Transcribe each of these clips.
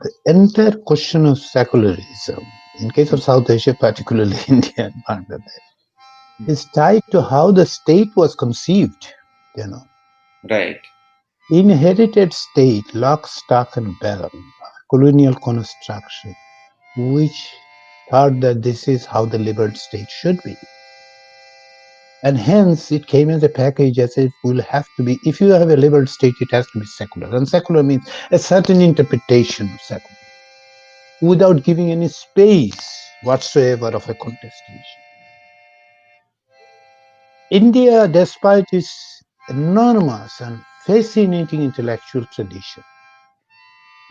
the entire question of secularism, in case of South Asia, particularly India and Bangladesh, is tied to how the state was conceived, you know. Right. Inherited state, lock, stock and barrel, colonial construction, which thought that this is how the liberal state should be. And hence it came as a package as it will have to be, if you have a liberal state, it has to be secular. And secular means a certain interpretation of secular, without giving any space whatsoever of a contestation. India, despite its enormous and fascinating intellectual tradition,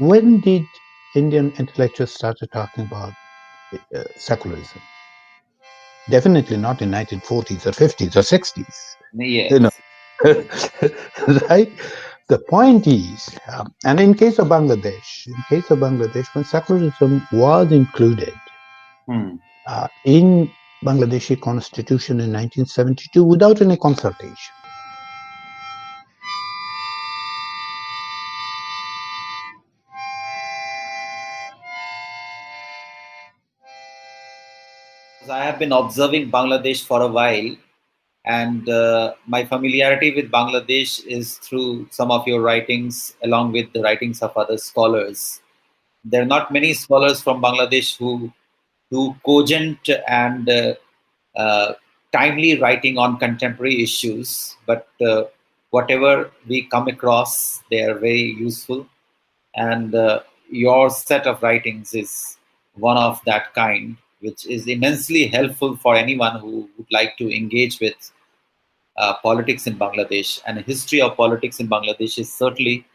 when did Indian intellectuals started talking about secularism? Definitely not in 1940s or 50s or 60s. You know, Yes. right? The point is, and in case of Bangladesh, when secularism was included in Bangladeshi constitution in 1972 without any consultation. I have been observing Bangladesh for a while, and my familiarity with Bangladesh is through some of your writings, along with the writings of other scholars. There are not many scholars from Bangladesh who do cogent and timely writing on contemporary issues, but whatever we come across, they are very useful. And your set of writings is one of that kind, which is immensely helpful for anyone who would like to engage with politics in Bangladesh. And a history of politics in Bangladesh is certainly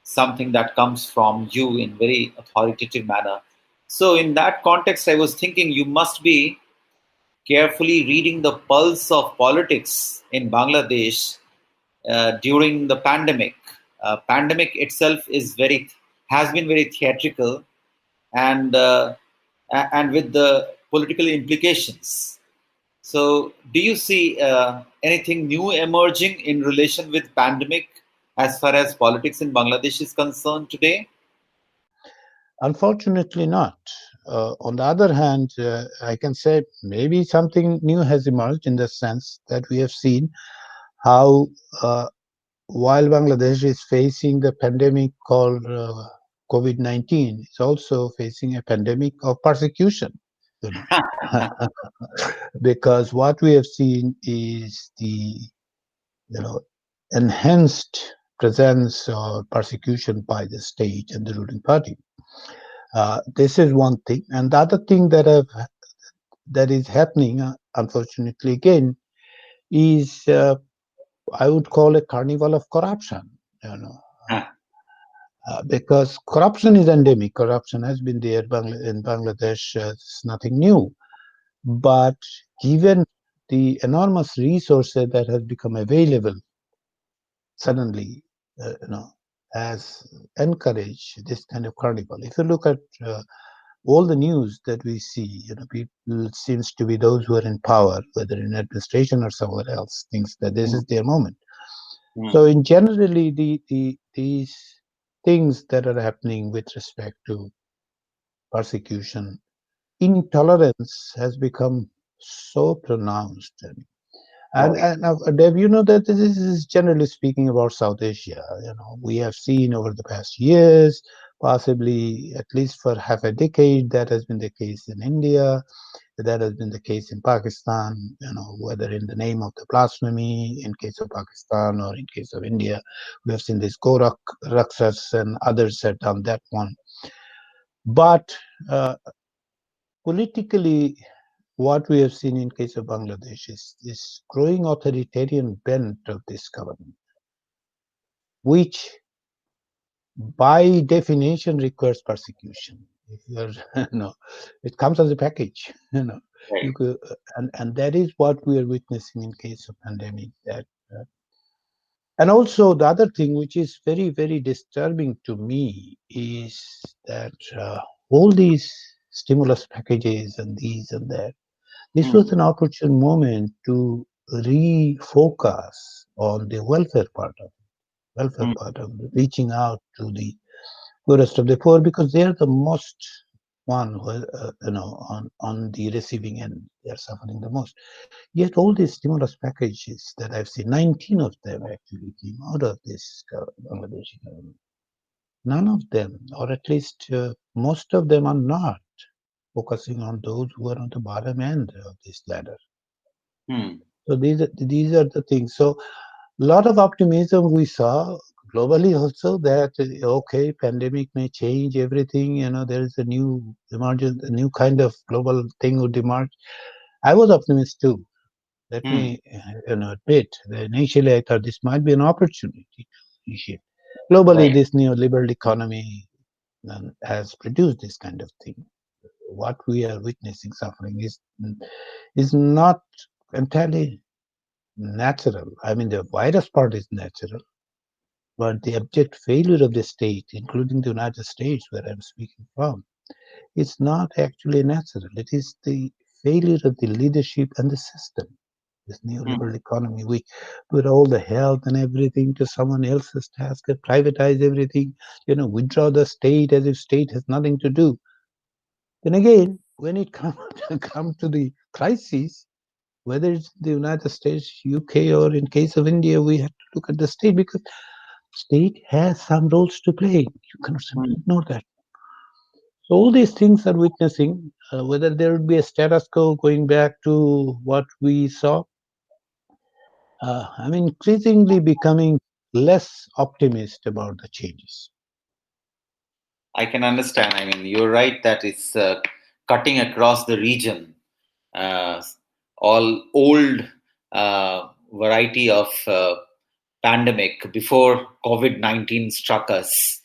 something that comes from you in very authoritative manner. So in that context, I was thinking you must be carefully reading the pulse of politics in Bangladesh during the pandemic. Pandemic itself has been very theatrical, and and with the political implications. So, do you see anything new emerging in relation with pandemic as far as politics in Bangladesh is concerned today? Unfortunately, not. On the other hand, I can say maybe something new has emerged in the sense that we have seen how, while Bangladesh is facing the pandemic called COVID-19, it's also facing a pandemic of persecution. You know, because what we have seen is the enhanced presence or persecution by the state and the ruling party. This is one thing, and the other thing that is happening, unfortunately, again, is I would call a carnival of corruption. You know, because corruption is endemic. Corruption has been there in Bangladesh. It's nothing new, but given the enormous resources that have become available suddenly, has encouraged this kind of carnival. If you look at all the news that we see, people seems to be those who are in power, whether in administration or somewhere else, thinks that this is their moment. So in generally, these things that are happening with respect to persecution, intolerance has become so pronounced. And now, Dev, you know that this is generally speaking about South Asia. We have seen over the past years, possibly at least for half a decade, that has been the case in India, that has been the case in Pakistan, whether in the name of the blasphemy, in case of Pakistan or in case of India. We have seen this Gorak, Raksas and others have done that one. But politically, what we have seen in case of Bangladesh is this growing authoritarian bent of this government, which by definition requires persecution. If you're, it comes as a package, Right. and that is what we are witnessing in case of pandemic. And also the other thing which is very, very disturbing to me is that all these stimulus packages and these and that, this was an opportune moment to refocus on the welfare part of it, reaching out to the poorest of the poor, because they are the most one who on the receiving end. They are suffering the most. Yet all these stimulus packages that I've seen, 19 of them actually came out of this Bangladeshi government. None of them, or at least most of them, are not focusing on those who are on the bottom end of this ladder. Hmm. So these are the things. So a lot of optimism we saw globally also, that okay, pandemic may change everything. There is a new emergence, a new kind of global thing would emerge. I was optimist too. Let Hmm. me admit that initially I thought this might be an opportunity to appreciate. Globally, Right. this neoliberal economy has produced this kind of thing. What we are witnessing, suffering, is not entirely natural. I mean, the virus part is natural, but the abject failure of the state, including the United States, where I'm speaking from, is not actually natural. It is the failure of the leadership and the system. This Hmm. neoliberal economy, we put all the health and everything to someone else's task, and privatize everything, withdraw the state as if state has nothing to do. Then again, when it comes come to the crisis, whether it's the United States, UK, or in case of India, we have to look at the state, because state has some roles to play. You cannot simply Hmm. ignore that. So all these things are witnessing, whether there would be a status quo going back to what we saw. I'm increasingly becoming less optimist about the changes. I can understand. I mean, you're right that it's cutting across the region. Uh, all old variety of pandemic before COVID-19 struck us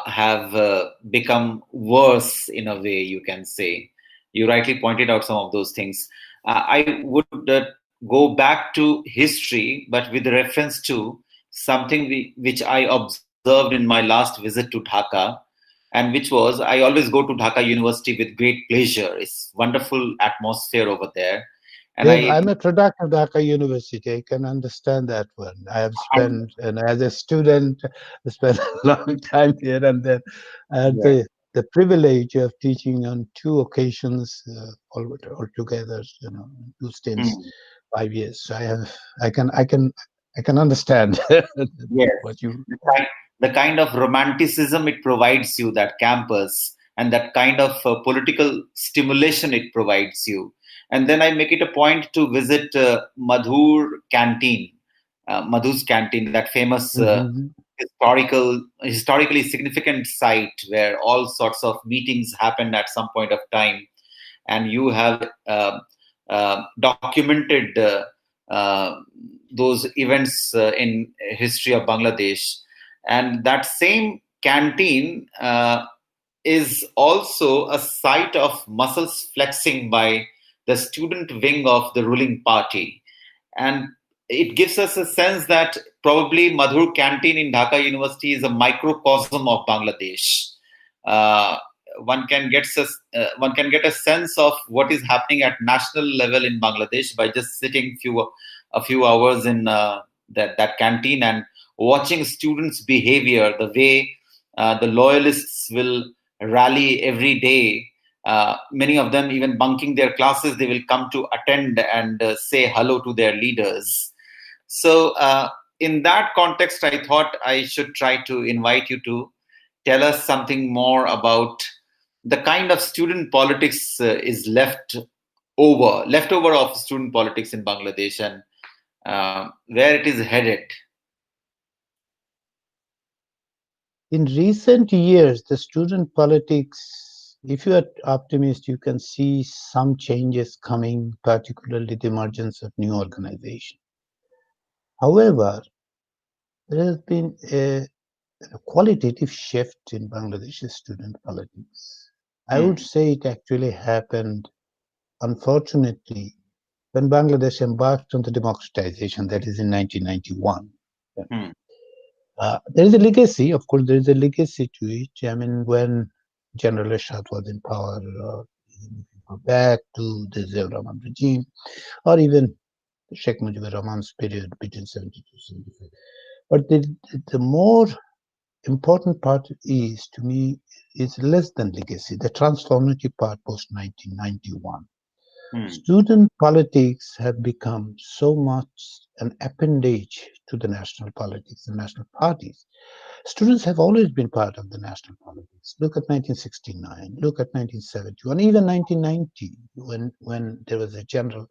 have become worse in a way, you can say. You rightly pointed out some of those things. I would go back to history, but with reference to something which I observed in my last visit to Dhaka, and which was, I always go to Dhaka University with great pleasure. It's wonderful atmosphere over there. And Dave, I, I'm a product of Dhaka University. I can understand that one. I have I spent, and as a student, I spent a long time here, and then I had yeah. the privilege of teaching on two occasions altogether, two stints, Hmm. 5 years. So I can understand Yes, what you. the the kind of romanticism it provides you, that campus, and that kind of political stimulation it provides you. And then I make it a point to visit Madhu's canteen, that famous Mhm. historically significant site where all sorts of meetings happened at some point of time, and you have documented those events in history of Bangladesh. And that same canteen is also a site of muscles flexing by the student wing of the ruling party. And it gives us a sense that probably Madhur Canteen in Dhaka University is a microcosm of Bangladesh. Uh, one can get a sense of what is happening at national level in Bangladesh by just sitting a few hours in that canteen and watching students' behavior, the way the loyalists will rally every day. Many of them even bunking their classes, they will come to attend and say hello to their leaders. So, in that context, I thought I should try to invite you to tell us something more about the kind of student politics is left over of student politics in Bangladesh, and where it is headed. In recent years, the student politics, if you are optimist, you can see some changes coming, particularly the emergence of new organizations. However, there has been a qualitative shift in Bangladeshi student politics. I would Hmm. say it actually happened, unfortunately, when Bangladesh embarked on the democratization, that is in 1991. Hmm. There is a legacy, of course, there is a legacy to it. I mean, when General Ershad was in power, even if you go back to the Zia Rahman regime, or even Sheikh Mujibur Rahman's period between 72 and 75. But the more important part is, to me, is less than legacy, the transformative part post 1991. Hmm. Student politics have become so much an appendage to the national politics and national parties. Students have always been part of the national politics. Look at 1969, look at 1971, even 1990, when there was a general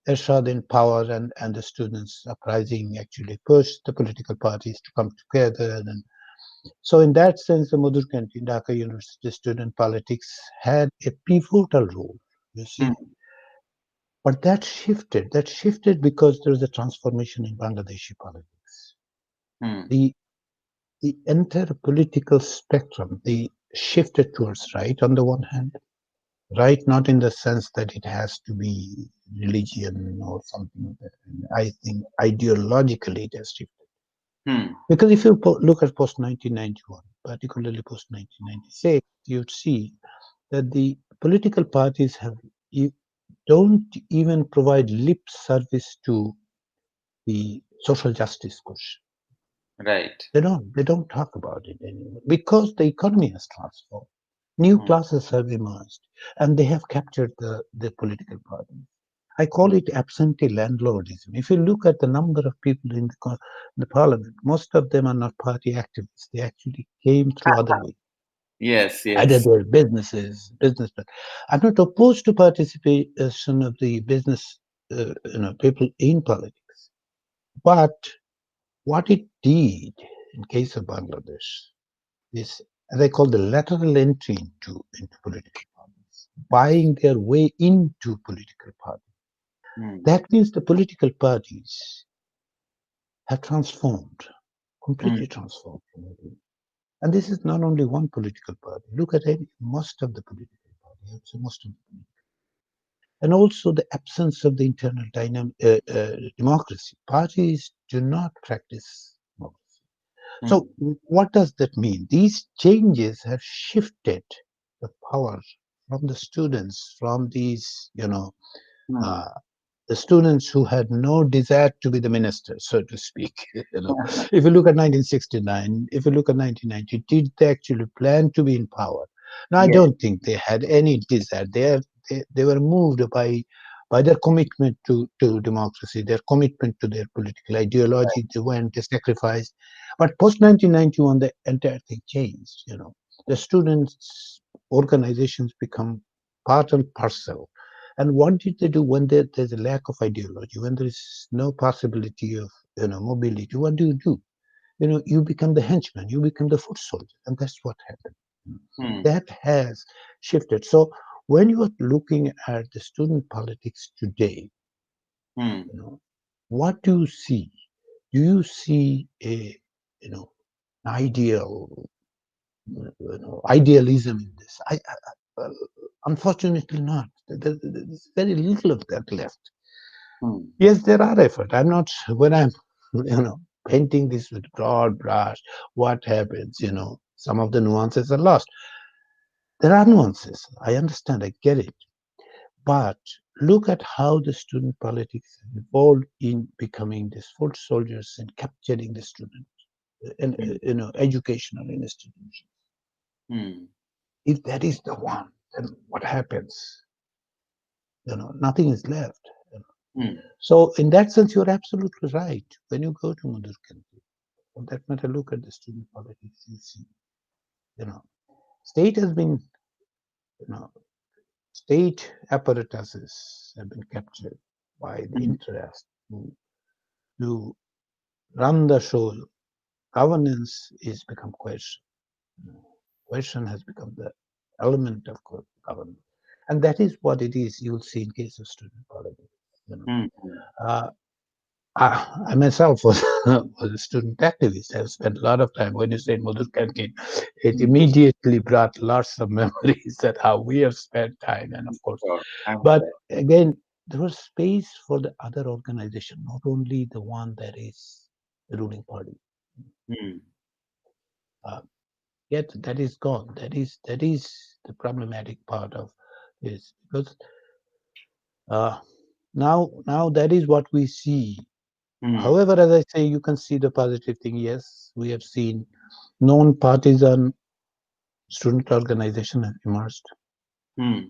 Ershad in power, and the students' uprising actually pushed the political parties to come together. And so, in that sense, the Madhur Kanti, Dhaka University student politics had a pivotal role, you Hmm. see. But that shifted. That shifted because there was a transformation in Bangladeshi politics. Hmm. The the entire political spectrum, they shifted towards right on the one hand, right not in the sense that it has to be religion or something like that. I think ideologically it has shifted. Hmm. Because if you look at post 1991, particularly post 1996, you'd see that the political parties don't even provide lip service to the social justice question. Right. They don't talk about it anymore because the economy has transformed. New Hmm. classes have emerged and they have captured the political party. I call it absentee landlordism. If you look at the number of people in the parliament, most of them are not party activists. They actually came through other ways. Yes. Either Yes. they're businessmen. I'm not opposed to participation of the business, people in politics. But what it did in case of Bangladesh is, as I call, the lateral entry into political parties, buying their way into political parties. Hmm. That means the political parties have transformed, Hmm. completely transformed. And this is not only one political party. Look at most of the political parties, I would say most of them. And also the absence of the internal democracy. Parties do not practice democracy. Hmm. So, what does that mean? These changes have shifted the power from the students, from these, Hmm. uh, the students who had no desire to be the minister, so to speak. If you look at 1969, if you look at 1990, did they actually plan to be in power? No, I Yes. don't think they had any desire. They were moved by their commitment to democracy, their commitment to their political ideology. They went, they sacrificed. But post 1991, the entire thing changed. The students' organizations become part and parcel. And what did they do when there's a lack of ideology, when there is no possibility of mobility? What do? You become the henchman, you become the foot soldier, and that's what happened. Hmm. That has shifted. So when you are looking at the student politics today, Hmm. you know, what do you see? Do you see a you know ideal idealism in this? Unfortunately not. There's very little of that left. Hmm. Yes, there are efforts. I'm not when I'm painting this with broad brush. What happens? Some of the nuances are lost. There are nuances. I understand. I get it. But look at how the student politics evolved in becoming these foot soldiers and capturing the students in Hmm. educational institutions. Hmm. If that is the one, then what happens? Nothing is left. Hmm. So in that sense, you're absolutely right. When you go to Madhur country, for that matter, look at the student politics. You see, you know, state has been, you know, state apparatuses have been captured by the Hmm. interest to run the show. Governance is become question. Question has become the element of governance, and that is what it is. You'll see in case of student politics. You know, Hmm. uh, I myself was a student activist. I've spent a lot of time. When you said Madhur Canteen, it Hmm. immediately brought lots of memories that how we have spent time. And of course, Sure. I'm but sure. again, there was space for the other organization, not only the one that is the ruling party. Hmm. Uh, Yet that is gone. That is the problematic part of this because uh, now that is what we see. Hmm. However, as I say, you can see the positive thing. Yes, we have seen. Non-partisan student organization have emerged. Hmm.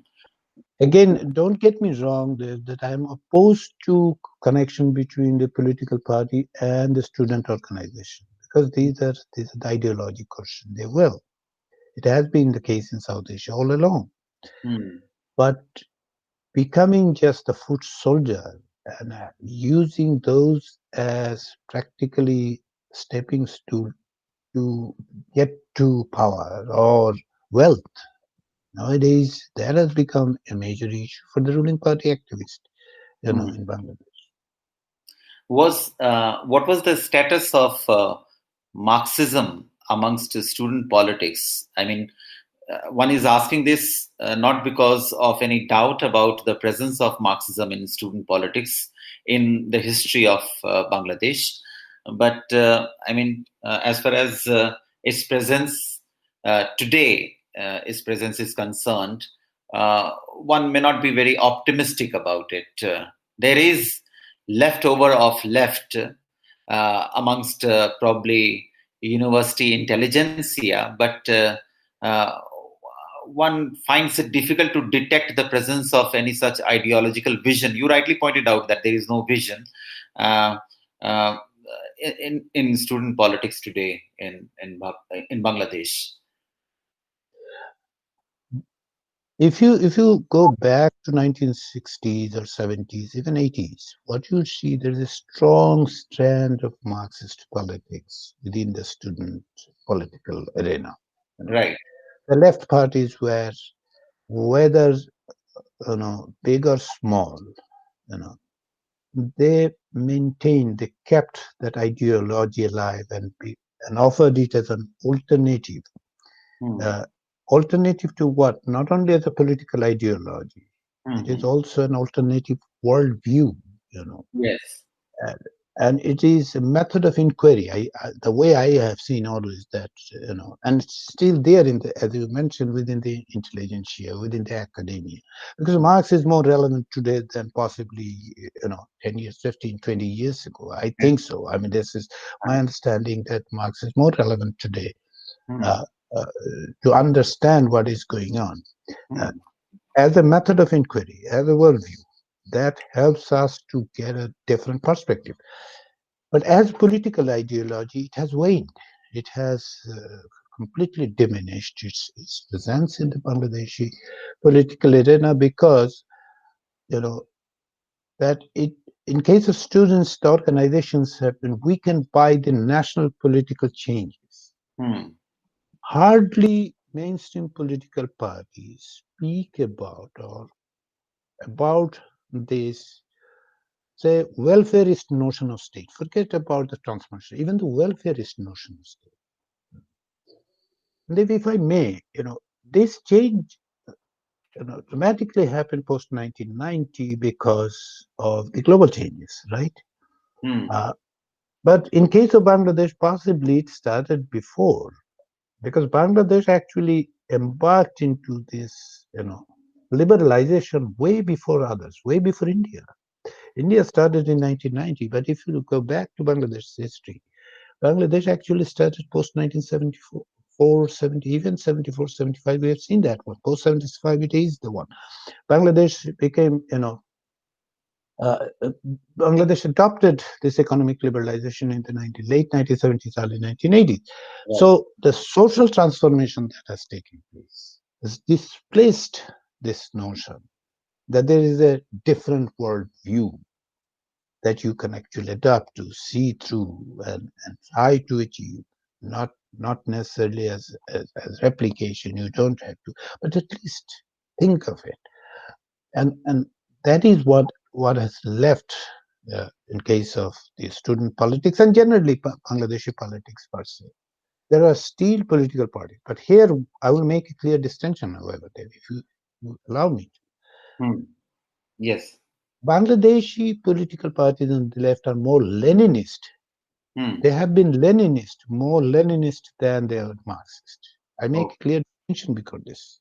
Again, don't get me wrong that I'm opposed to connection between the political party and the student organization because these are the ideology question. They will. It has been the case in South Asia all along. Hmm. But becoming just a foot soldier and using those as practically stepping stool to get to power or wealth. Nowadays, that has become a major issue for the ruling party activists, Hmm. in Bangladesh. What was the status of Marxism amongst student politics? I mean, one is asking this not because of any doubt about the presence of Marxism in student politics in the history of Bangladesh, but I mean, as far as its presence today, its presence is concerned, one may not be very optimistic about it. There is leftover of left amongst probably university intelligentsia, but uh, one finds it difficult to detect the presence of any such ideological vision. You rightly pointed out that there is no vision uh, uh, in student politics today in Bangladesh. If you go back to 1960s or 70s, even 80s, what you'll see there is a strong strand of Marxist politics within the student political arena. Right. The left parties were, whether big or small, you know, they kept that ideology alive and offered it as an alternative. Hmm. Uh, Alternative to what? Not only as a political ideology, it is Hmm. also an alternative worldview. You know, Yes. and, and it is a method of inquiry. The way I have seen always that and it's still there in the, as you mentioned, within the intelligentsia, within the academia, because Marx is more relevant today than possibly 10 years, 15, 20 years ago. I think so. I mean, this is my understanding that Marx is more relevant today Hmm. uh, uh, to understand what is going on. Uh, Hmm. as a method of inquiry, as a worldview, that helps us to get a different perspective. But as political ideology, it has waned. It has completely diminished its presence in the Bangladeshi political arena because, you know, that it, in case of students, the organizations have been weakened by the national political changes. Hmm. Hardly mainstream political parties speak about this, say, welfareist notion of state. Forget about the transformation, even the welfareist notion of state. And if I may, this change, dramatically happened post 1990 because of the global changes, right? Hmm. Uh, but in case of Bangladesh, possibly it started before, because Bangladesh actually embarked into this, liberalization way before others, way before India. India started in 1990, but if you go back to Bangladesh's history, Bangladesh actually started post 1974. 70, even 74, 75, we have seen that one. Post 75, it is the one. Bangladesh became, uh, uh, Bangladesh adopted this economic liberalization in the late 1970s, early 1980s. Right. So the social transformation that has taken place has displaced this notion that there is a different worldview that you can actually adapt to, see through, and try to achieve. Not necessarily as replication, you don't have to, but at least think of it. And that is what has left in case of the student politics and generally Bangladeshi politics per se. There are still political parties, but here I will make a clear distinction, however, Dave, if you allow me. Hmm. Yes. Bangladeshi political parties on the left are more Leninist. Hmm. They have been Leninist, more Leninist than they are Marxist. I make Oh. a clear distinction because this,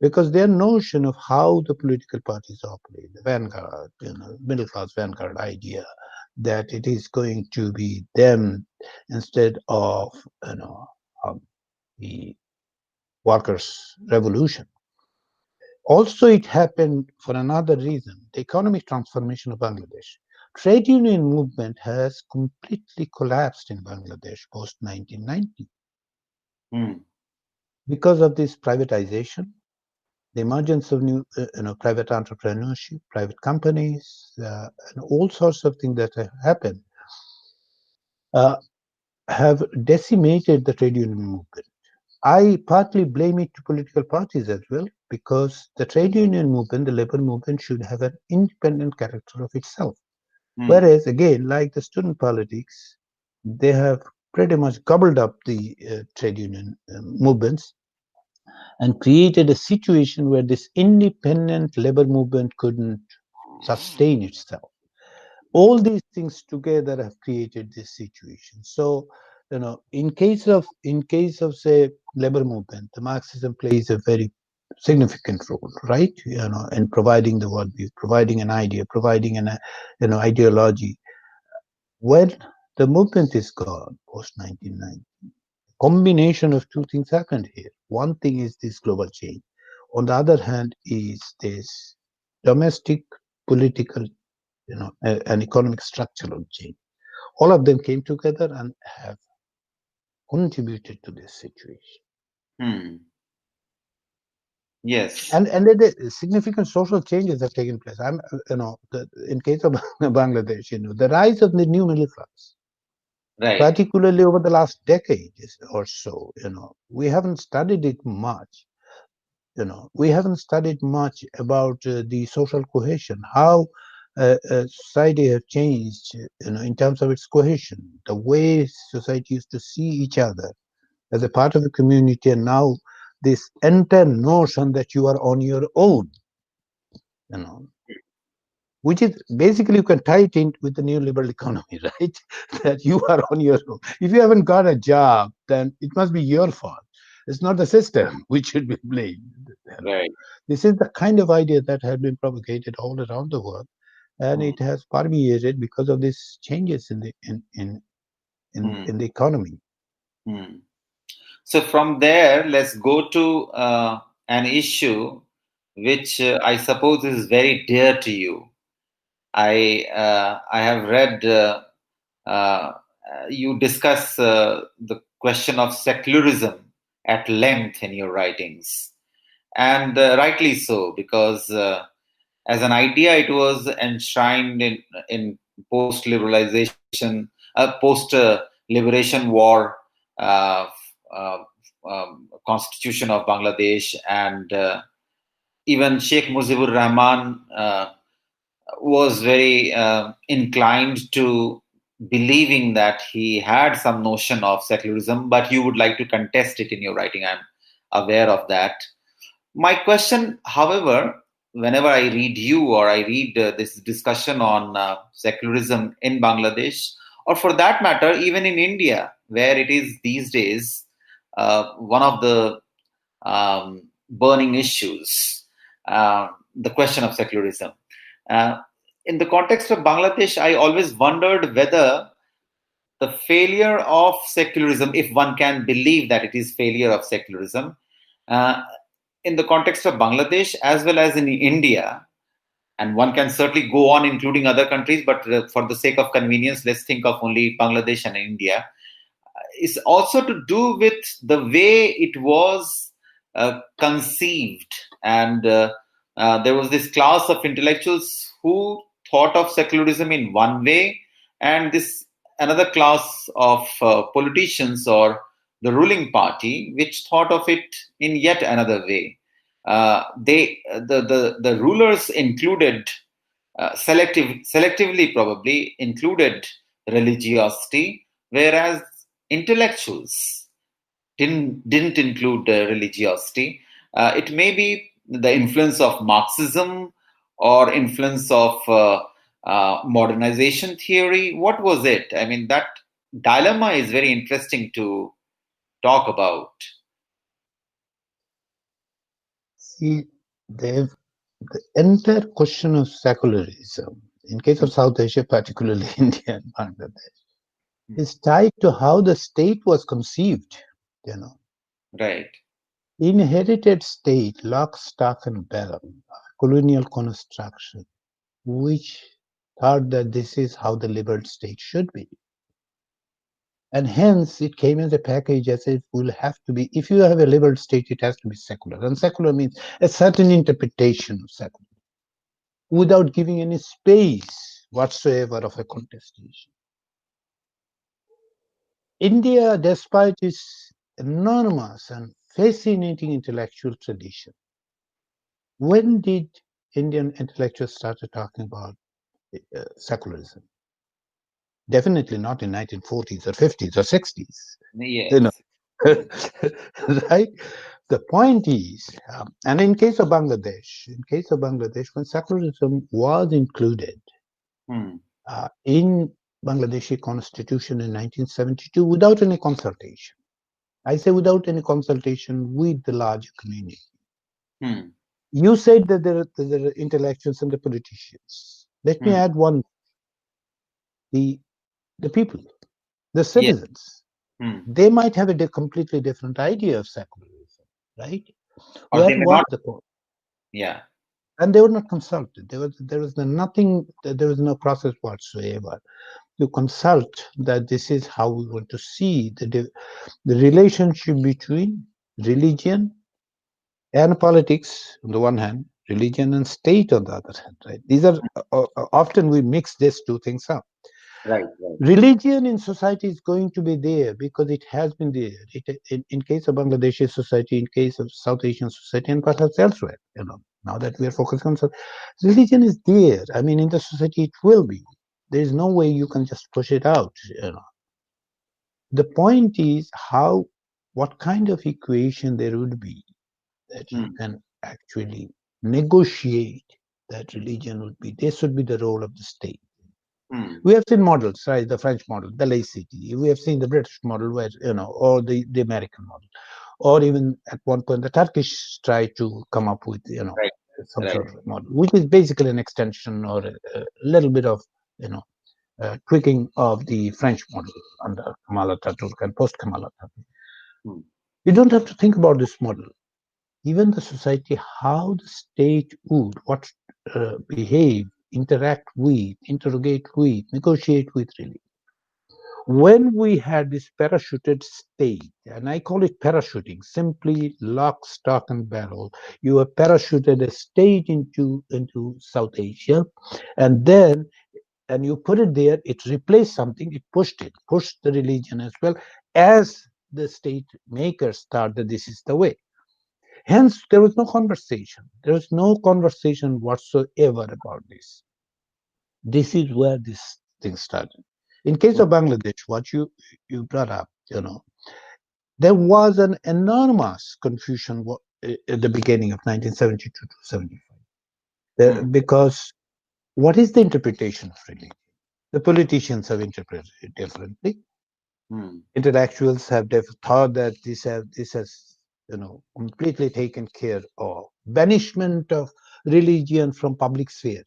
because their notion of how the political parties operate, the vanguard, middle class vanguard idea, that it is going to be them instead of you know um, the workers' revolution. Also, it happened for another reason: the economic transformation of Bangladesh. Trade union movement has completely collapsed in Bangladesh post 1990 Hmm. because of this privatization, the emergence of new, private entrepreneurship, private companies, and all sorts of things that have happened, uh, have decimated the trade union movement. I partly blame it to political parties as well, because the trade union movement, the labor movement, should have an independent character of itself. Hmm. Whereas, again, like the student politics, they have pretty much gobbled up the trade union movements and created a situation where this independent labor movement couldn't sustain itself. All these things together have created this situation. So, in case of say labor movement, the Marxism plays a very significant role, right? In providing the worldview, providing an idea, providing an ideology. When the movement is gone post 1990, combination of two things happened here. One thing is this global change. On the other hand, is this domestic political, and economic structural change. All of them came together and have contributed to this situation. Hmm. Yes. And the significant social changes have taken place. In case of Bangladesh, the rise of the new middle class, Right. particularly over the last decade or so, we haven't studied it much. We haven't studied much about the social cohesion, how society have changed, in terms of its cohesion, the way society used to see each other as a part of a community, and now this entire notion that you are on your own, you know, which is basically, you can tie it in with the neoliberal economy, right? That you are on your own. If you haven't got a job, then it must be your fault. It's not the system which should be blamed. Right. This is the kind of idea that has been propagated all around the world, and Hmm. it has permeated because of these changes in Hmm. the economy. Hmm. So from there, let's go to an issue which I suppose is very dear to you. I have read uh, you discuss the question of secularism at length in your writings, and rightly so, because as an idea it was enshrined in post liberalization, post liberation war uh, uh, constitution of Bangladesh, and even Sheikh Mujibur Rahman was very inclined to believing that he had some notion of secularism, but you would like to contest it in your writing. I'm aware of that. My question, however, whenever I read you or I read this discussion on secularism in Bangladesh, or for that matter, even in India, where it is these days one of the burning issues, the question of secularism. Uh, in the context of Bangladesh, I always wondered whether the failure of secularism, if one can believe that it is failure of secularism, uh, in the context of Bangladesh as well as in India, and one can certainly go on including other countries, but for the sake of convenience, let's think of only Bangladesh and India, is also to do with the way it was conceived. And there was this class of intellectuals who thought of secularism in one way, and this another class of politicians or the ruling party which thought of it in yet another way. The rulers included selectively probably included religiosity, whereas intellectuals didn't include religiosity. It may be the influence of Marxism or influence of modernization theory. What was it? I mean, that dilemma is very interesting to talk about. See, they've the entire question of secularism, in case of South Asia, particularly India and Bangladesh, Hmm. is tied to how the state was conceived. You know, Right. inherited state, lock, stock, and barrel, colonial construction, which thought that this is how the liberal state should be. And hence it came as a package as it will have to be, if you have a liberal state, it has to be secular. And secular means a certain interpretation of secular without giving any space whatsoever of a contestation. India, despite its enormous and fascinating intellectual tradition, when did Indian intellectuals started talking about secularism? Definitely not in 1940s or 50s or 60s. You know, Yes. right? The point is, and in case of Bangladesh, when secularism was included Hmm. in Bangladeshi constitution in 1972 without any consultation, I say without any consultation with the larger community. Hmm. You said that there are intellectuals and the politicians. Let me Hmm. add one: the the people, the Yes. citizens. Hmm. They might have a completely different idea of secularism, right? Or Where they may was not. the point? Yeah. And they were not consulted. There was nothing. There was no process whatsoever to consult that this is how we want to see the relationship between religion and politics on the one hand, religion and state on the other hand. Right? These are often we mix these two things up. Right. Right. Religion in society is going to be there because it has been there. In case of Bangladeshi society, in case of South Asian society, and perhaps elsewhere, now that we are focusing on religion is there. I mean, in the society, it will be. There is no way you can just push it out. The point is what kind of equation there would be that you Hmm. can actually negotiate that religion would be. This would be the role of the state. Hmm. We have seen models, right? The French model, the laicity. We have seen the British model, where or the American model, or even at one point the Turkish tried to come up with Right. some Right. sort of model, which is basically an extension or a little bit of you know tweaking of the French model under Kemal Atatürk and post Kemal Atatürk. Hmm. You don't have to think about this model. Even the society, how the state would, what behave, interact with, interrogate with, negotiate with, really. When we had this parachuted state, and I call it parachuting, simply lock, stock, and barrel, you have parachuted a state into South Asia, and then and you put it there, it replaced something, it pushed the religion as well as the state makers thought that this is the way. Hence, there was no conversation. There was no conversation whatsoever about this. This is where this thing started. In case Hmm. of Bangladesh, what you brought up, there was an enormous confusion at the beginning of 1972 to 75, Hmm. because what is the interpretation of religion? The politicians have interpreted it differently. Hmm. Intellectuals have thought that this has completely taken care of banishment of religion from public sphere.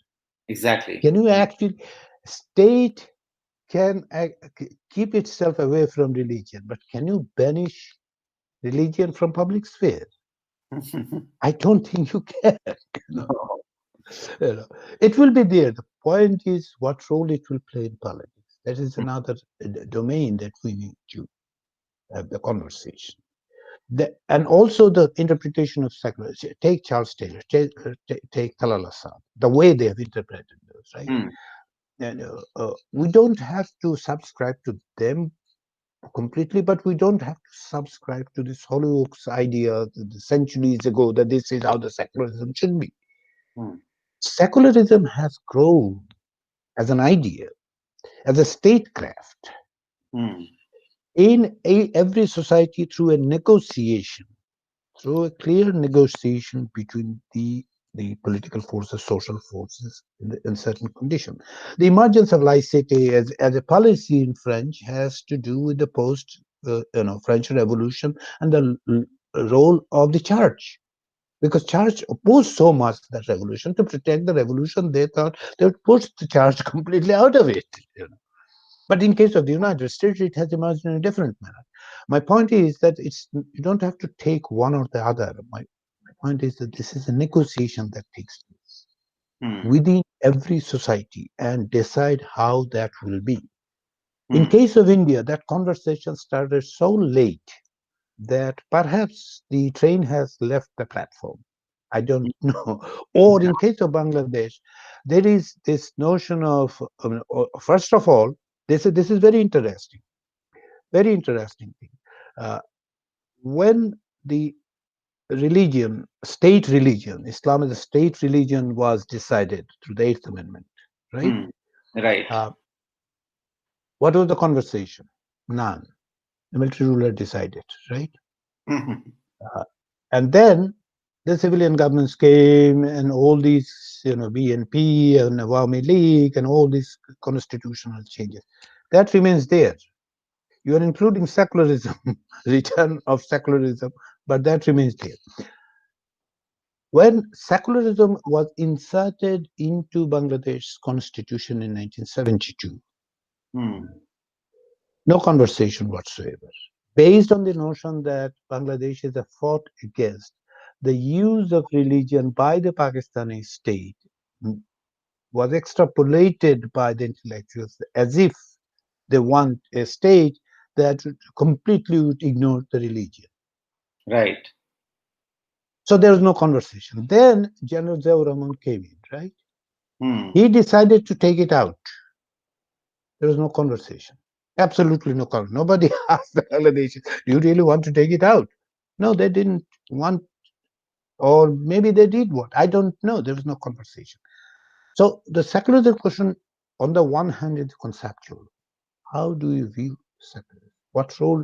Exactly. Can you actually state can keep itself away from religion, but can you banish religion from public sphere? I don't think you can. you know, No. you know. It will be there. The point is what role it will play in politics. That is Hmm. another domain that we need to have the conversation. And also the interpretation of secularism. Take Charles Taylor, take Talal Assad, the way they have interpreted those, right? Hmm. And we don't have to subscribe to them completely, but we don't have to subscribe to this Hollyoaks idea the centuries ago that this is how the secularism should be. Hmm. Secularism has grown as an idea, as a statecraft Hmm. in every society through a negotiation, through a clear negotiation between the political forces, social forces in certain conditions. The emergence of laicity as a policy in French has to do with the post French Revolution and the role of the church. Because church opposed so much that revolution. To protect the revolution, they thought they would push the church completely out of it. But in case of the United States, it has emerged in a different manner. My point is that you don't have to take one or the other. My point is that this is a negotiation that takes place within every society and decide how that will be. In case of India, that conversation started so late that perhaps the train has left the platform. I don't know. Or in case of Bangladesh, there is this notion of, first of all, this is very interesting thing. Uh, when the state religion, Islam as a state religion was decided through the Eighth Amendment, right? Right. What was the conversation? None. The military ruler decided, right? And then the civilian governments came and all these, BNP and Awami League and all these constitutional changes. That remains there. You are including secularism, return of secularism, but that remains there. When secularism was inserted into Bangladesh's constitution in 1972, no conversation whatsoever, based on the notion that Bangladesh is a fought against the use of religion by the Pakistani state was extrapolated by the intellectuals as if they want a state that completely would ignore the religion. Right. So there was no conversation. Then General Ziaur Rahman came in, right? He decided to take it out. There was no conversation. Absolutely no conversation. Nobody asked the Bangladeshis, do you really want to take it out? No, they didn't want, or maybe they did want. I don't know. There was no conversation. So the secularism question, on the one hand, is conceptual. How do you view secularism? What role?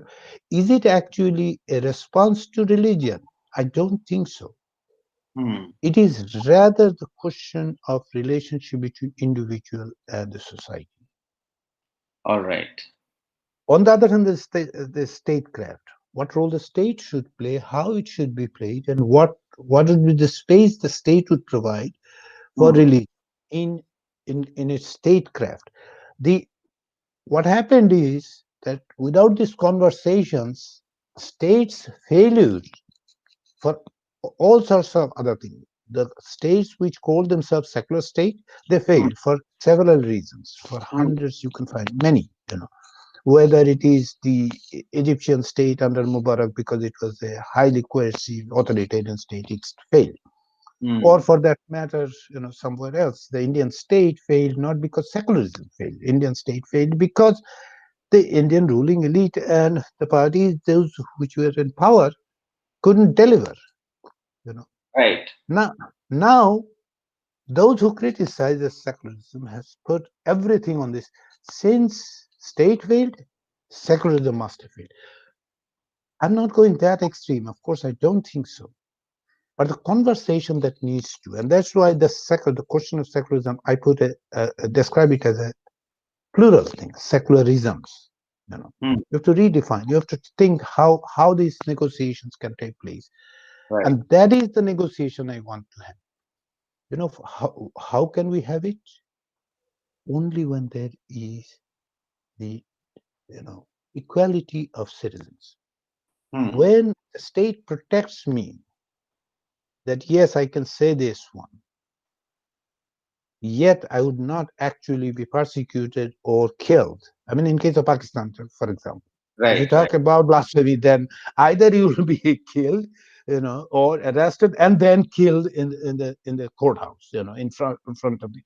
Is it actually a response to religion? I don't think so. It is rather the question of relationship between individual and the society. All right. On the other hand, the statecraft. What role the state should play, how it should be played, and what would be the space the state would provide for religion in its statecraft. What happened is that without these conversations, states failed for all sorts of other things. The states which call themselves secular state, they failed for several reasons. For hundreds, you can find many, whether it is the Egyptian state under Mubarak because it was a highly coercive authoritarian state, it failed. Or for that matter, somewhere else, the Indian state failed not because secularism failed. Indian state failed because the Indian ruling elite and the parties, those which were in power, couldn't deliver. Right. Now, those who criticize the secularism has put everything on this. Since state failed, secularism must have failed. I'm not going that extreme. Of course, I don't think so. But the conversation that needs to, and that's why the question of secularism, I describe it as a plural thing, secularisms. You have to redefine. You have to think how these negotiations can take place, and that is the negotiation I want to have. How can we have it? Only when there is the equality of citizens. When the state protects me, that yes, I can say this one, yet I would not actually be persecuted or killed. I mean, in case of Pakistan, for example, if you talk about blasphemy, then either you will be killed, or arrested and then killed in the courthouse, in front of the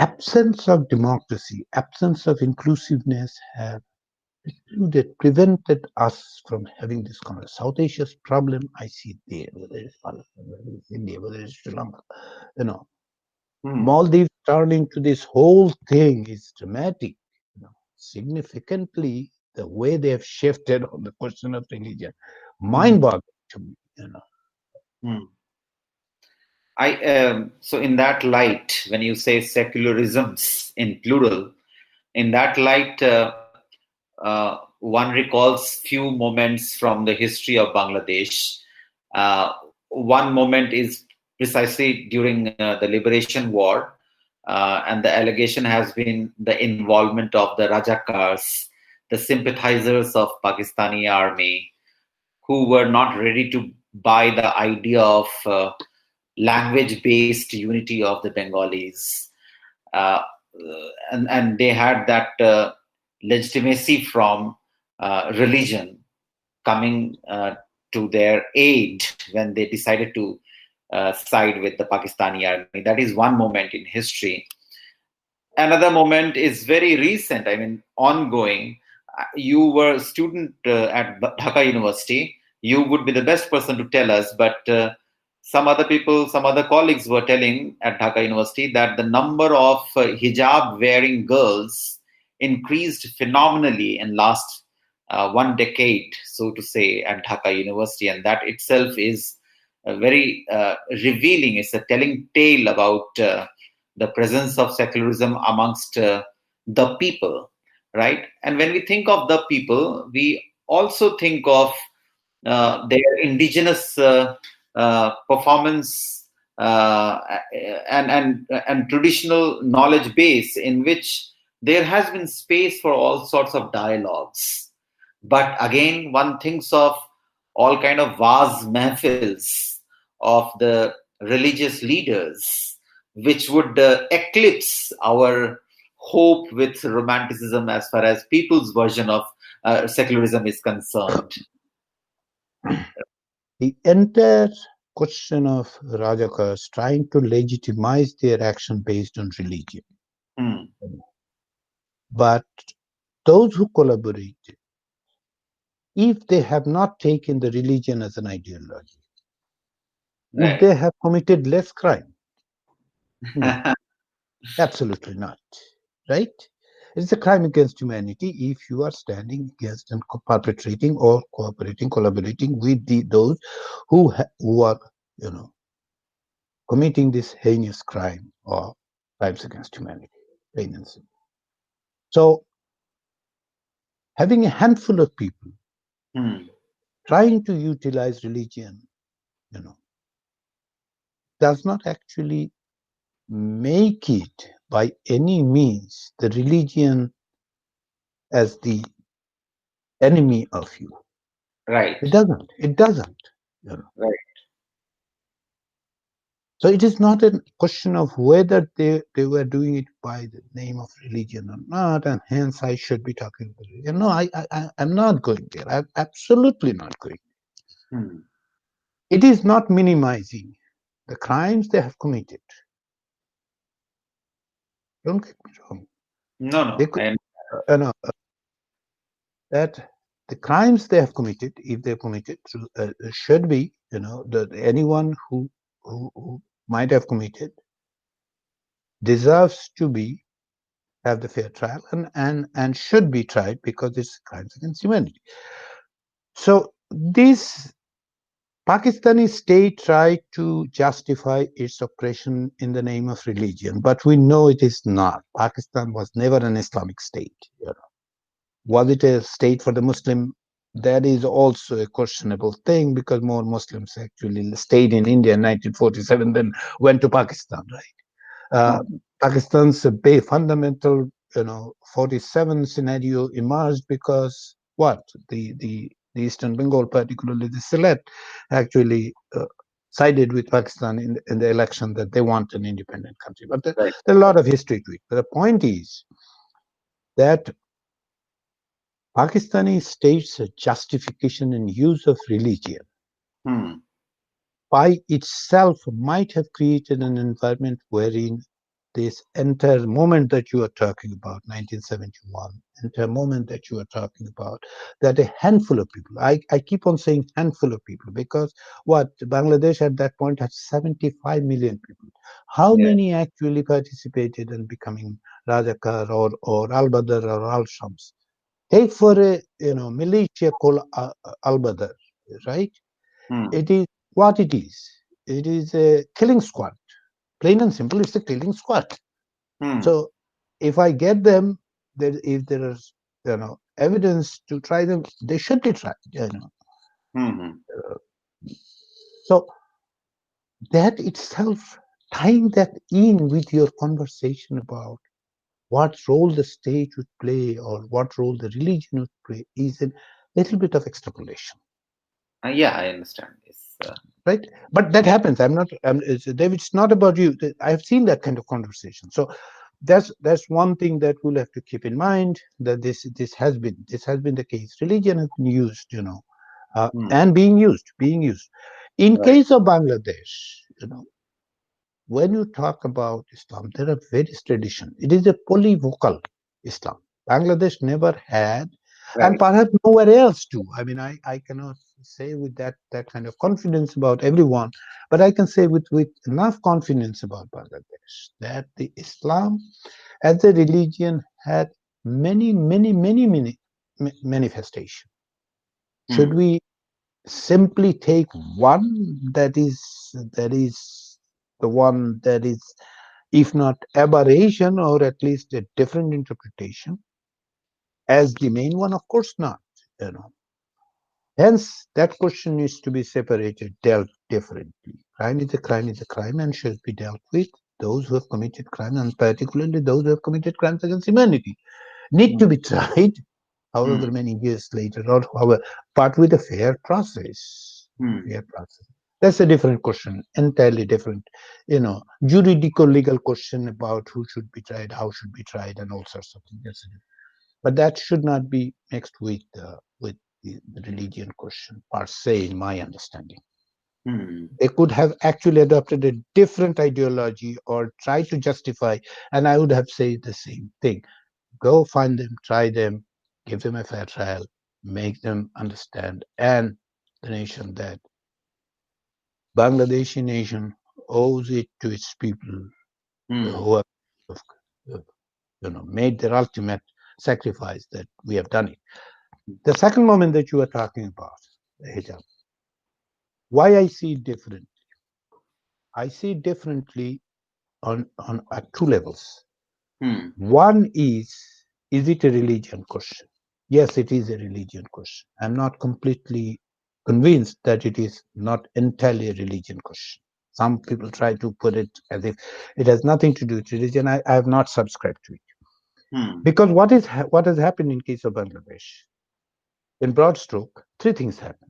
absence of democracy, absence of inclusiveness have prevented us from having this kind of South Asia's problem. I see there, whether it's Palestine, whether it's India, whether it's Sri Lanka, Maldives turning to this whole thing is dramatic. Significantly, the way they have shifted on the question of religion, mind-boggling to me. So in that light, when you say secularisms in plural, in that light, one recalls few moments from the history of Bangladesh. One moment is precisely during the Liberation War, and the allegation has been the involvement of the Rajakars, the sympathizers of Pakistani army, who were not ready to buy the idea of language-based unity of the Bengalis, uh, and they had that legitimacy from religion coming to their aid when they decided to side with the Pakistani army. That is one moment in history. Another moment is very recent, I mean, ongoing. You were a student at Dhaka University. You would be the best person to tell us, but some other people, some other colleagues were telling at Dhaka University that the number of hijab wearing girls increased phenomenally in last 1 decade, so to say, at Dhaka University, and that itself is very revealing. It's a telling tale about the presence of secularism amongst the people, right? And when we think of the people, we also think of their indigenous performance and traditional knowledge base in which there has been space for all sorts of dialogues. But again, one thinks of all kind of vast mahfils of the religious leaders, which would eclipse our hope with romanticism as far as people's version of secularism is concerned. The entire question of Rajakas trying to legitimize their action based on religion. But those who collaborated, if they have not taken the religion as an ideology, would they have committed less crime? No, absolutely not. Right? It's a crime against humanity if you are standing against and perpetrating or cooperating, collaborating with those who are, committing this heinous crime or crimes against humanity. Plain and simple. So, having a handful of people trying to utilize religion, does not actually make it by any means the religion as the enemy of you. Right. It doesn't. It doesn't. Right. So it is not a question of whether they were doing it by the name of religion or not, and hence I should be talking about religion. No, I'm not going there. I'm absolutely not going there. It is not minimizing the crimes they have committed. Don't get me wrong. No. That the crimes they have committed, if they committed, should be, anyone who might have committed deserves to have the fair trial and should be tried because it's crimes against humanity. So this Pakistani state tried to justify its oppression in the name of religion, but we know it is not. Pakistan was never an Islamic state. Was it a state for the Muslim? That is also a questionable thing because more Muslims actually stayed in India in 1947 than went to Pakistan, right? Pakistan's fundamental, 47 scenario emerged because what? The Eastern Bengal, particularly the Sylhet, actually sided with Pakistan in the election that they want an independent country. But there are a lot of history to it. But the point is that Pakistani state's justification and use of religion by itself might have created an environment wherein this entire moment that you are talking about, 1971, entire moment that you are talking about, that a handful of people, I keep on saying handful of people, because Bangladesh at that point had 75 million people. How many actually participated in becoming Rajakar or Al-Badr or Al-Shams? Take for a militia called Al-Badr, right? It is what it is. It is a killing squad. Plain and simple, it's a killing squad. So if I get them, if there is evidence to try them, they should be tried. So that itself tying that in with your conversation about what role the state would play or what role the religion would play is a little bit of extrapolation, Yeah, I understand this. right? But that happens. I'm not, David, it's not about you. I've seen that kind of conversation. So that's one thing that we'll have to keep in mind, that this has been the case. Religion has been used, Hmm. and being used. In Right. case of Bangladesh, when you talk about Islam, there are various traditions. It is a polyvocal Islam. Bangladesh never had, and Right. perhaps nowhere else too. I mean, I cannot say with that kind of confidence about everyone, but I can say with enough confidence about Bangladesh that the Islam as a religion had many, many, many, many manifestations. Should Hmm. we simply take one that is the one that is, if not aberration, or at least a different interpretation, as the main one? Of course not. You know. Hence, that question needs to be separated, dealt differently. Crime is a crime is a crime and should be dealt with. Those who have committed crime, and particularly those who have committed crimes against humanity, need Hmm. to be tried, Hmm. however many years later, or however, but with a fair process. Hmm. Fair process. That's a different question, entirely different, juridical legal question about who should be tried, how should be tried, and all sorts of things. But that should not be mixed with the religion question per se, in my understanding. Hmm. They could have actually adopted a different ideology or tried to justify, and I would have said the same thing. Go find them, try them, give them a fair trial, make them understand, and the nation that Bangladeshi nation owes it to its people Hmm. who have uh, made their ultimate sacrifice, that we have done it. The second moment that you were talking about, the hijab, why I see it different. I see it differently on at two levels. Hmm. One is it a religion question? Yes, it is a religion question. I'm not completely convinced that it is not entirely a religion question. Some people try to put it as if it has nothing to do with religion. I have not subscribed to it. Hmm. Because what has happened in case of Bangladesh, in broad stroke, three things happen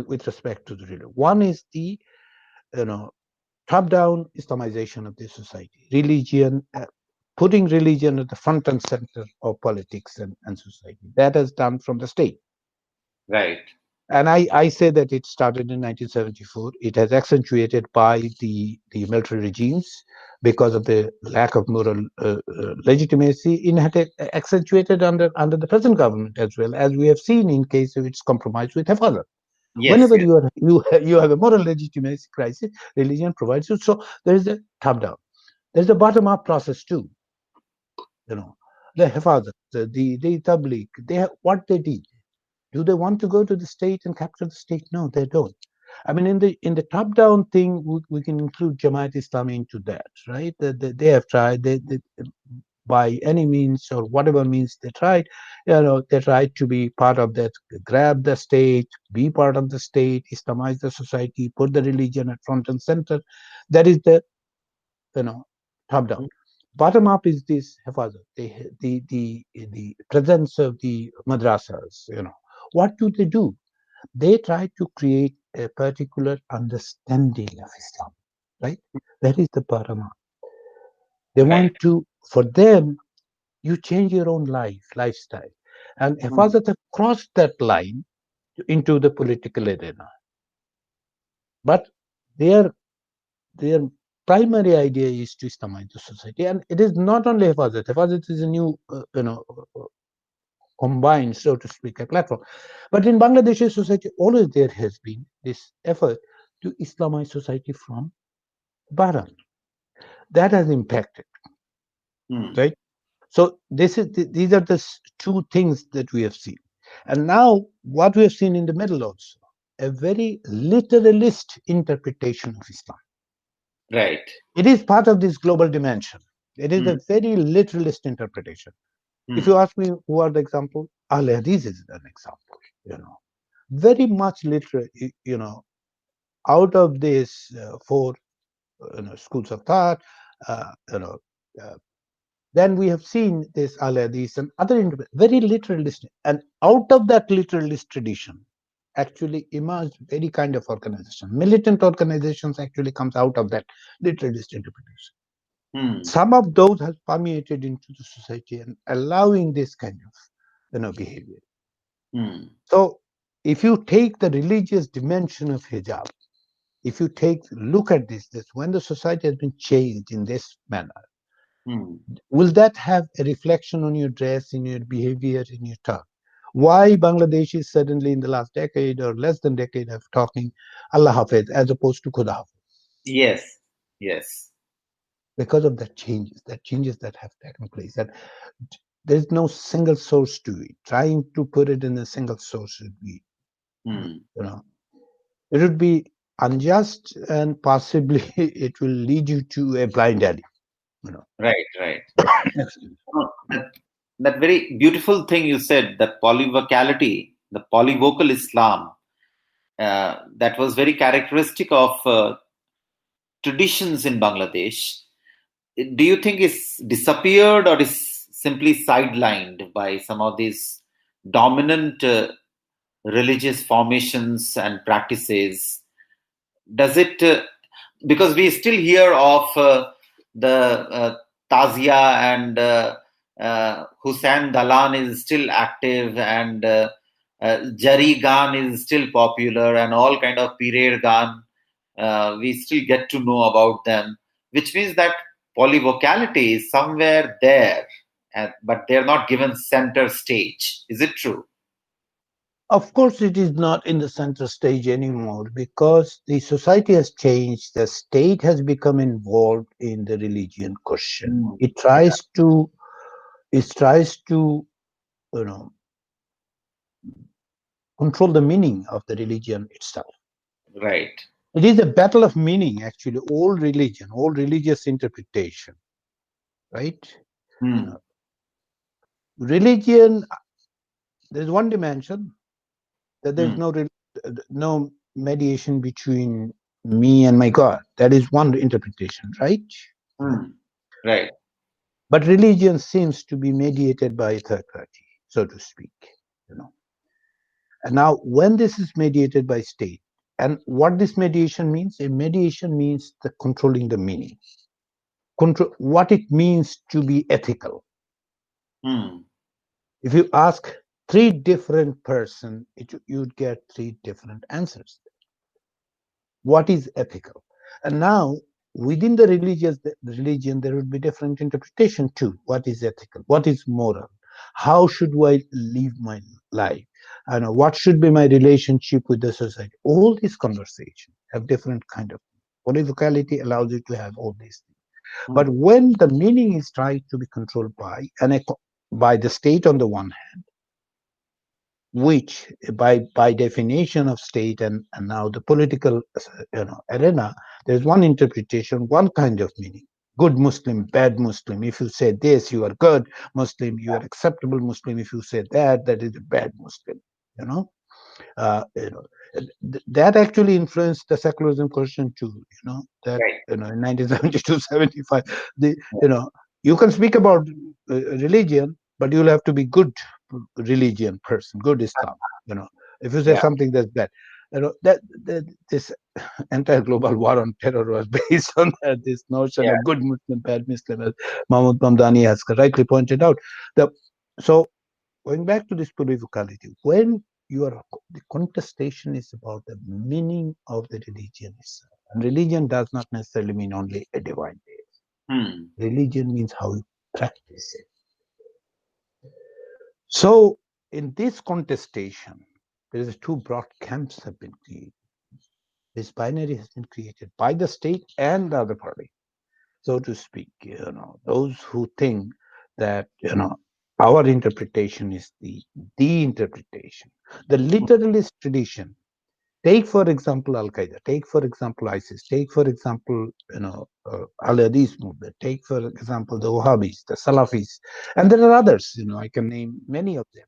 with respect to the religion. One is the you know top-down Islamization of the society, putting religion at the front and center of politics and society. That is done from the state. Right. And I say that it started in 1974. It has accentuated by the military regimes because of the lack of moral legitimacy. It had accentuated under the present government as well, as we have seen in case of its compromise with Hafazat. Yes. Whenever Yes. you have a moral legitimacy crisis, religion provides you. So there is a top down. There's a bottom up process too. You know, the Hafazat, the Tabligh, what they did. Do they want to go to the state and capture the state? No, they don't. I mean, in the top down thing, we can include Jamaat Islami into that, right? They have tried. They by any means or whatever means they tried, they tried to be part of that, grab the state, be part of the state, Islamize the society, put the religion at front and center. That is the you know top down. Bottom up is this hafazat, the presence of the madrasas. What do? They try to create a particular understanding of Islam, right? That is the bottom up. They Right. want to, for them, you change your own lifestyle. And Hmm. Hafazat have crossed that line into the political arena. But their their primary idea is to Islamize the society. And it is not only Hafazat. Hafazat is a new, combined, so to speak, a platform. But in Bangladeshi society, always there has been this effort to Islamize society from bottom. That has impacted, Hmm. right? So these are the two things that we have seen. And now what we have seen in the middle also, a very literalist interpretation of Islam. Right. It is part of this global dimension. It is Hmm. a very literalist interpretation. If Hmm. you ask me who are the example, Al Hadith is an example. You know, very much literal. Out of these four, schools of thought, uh, you know, uh, then we have seen this Aladis and other very literalist, and out of that literalist tradition actually emerged very kind of organization. Militant organizations actually comes out of that literalist interpretation. Hmm. Some of those has permeated into the society and allowing this kind of behavior. Hmm. So if you take the religious dimension of hijab, if you take look at this when the society has been changed in this manner, Hmm. will that have a reflection on your dress, in your behavior, in your talk? Why Bangladesh is suddenly in the last decade or less than decade of talking Allah Hafiz as opposed to Khuda Hafiz? Yes. Yes. Because of that changes that have taken place. That there's no single source to it. Trying to put it in a single source would be, Hmm. you know, it would be unjust and possibly it will lead you to a blind alley. You know. Right. Right. Oh, that very beautiful thing you said, that polyvocality, the polyvocal Islam, that was very characteristic of traditions in Bangladesh. Do you think it's disappeared or is simply sidelined by some of these dominant religious formations and practices? Does it, because we still hear of the Tazia and Hussain Dalan is still active, and Jari Gan is still popular, and all kind of period Gan, we still get to know about them, which means that polyvocality is somewhere there, but they're not given center stage. Is it true? Of course, it is not in the center stage anymore because the society has changed. The state has become involved in the religion question. Mm. It tries to you know control the meaning of the religion itself. Right. It is a battle of meaning, actually. All religious interpretation, right? You Mm. know, religion. There is one dimension that there is Mm. no mediation between me and my God. That is one interpretation, right? You know, Mm. Right. but religion seems to be mediated by a third party, so to speak. You know, and now when this is mediated by state, and what this mediation means? A mediation means the controlling the meaning, control what it means to be ethical. Mm. If you ask three different person, you'd get three different answers. What is ethical? And now within the religion, there would be different interpretation too. What is ethical? What is moral? How should I live my life? And what should be my relationship with the society? All these conversations have different kind of polyvocality allows you to have all these things. Mm. But when the meaning is tried to be controlled by the state on the one hand, which by definition of state and now the political arena, there's one interpretation, one kind of meaning. Good Muslim, bad Muslim. If you say this, you are good Muslim. You are acceptable Muslim. If you say that, that is a bad Muslim. You know, uh, you know, that actually influenced the secularism question too. That Right. in 1972, 75, the you can speak about religion, but you'll have to be good religion person, good Islam. If you say Yeah. something that's bad, that this entire global war on terror was based on this notion Yeah. of good Muslim, bad Muslim, as Mahmoud Mamdani has rightly pointed out. The, so going back to this polyvocality, when the contestation is about the meaning of the religion itself, and religion does not necessarily mean only a divine faith. Hmm. Religion means how you practice it. So in this contestation, there is two broad camps have been created. This binary has been created by the state and the other party, so to speak. Those who think that our interpretation is the interpretation, the literalist tradition. Take for example Al Qaeda. Take for example ISIS. Take for example Al Hadith movement. Take for example the Wahhabis, the Salafis, and there are others. I can name many of them.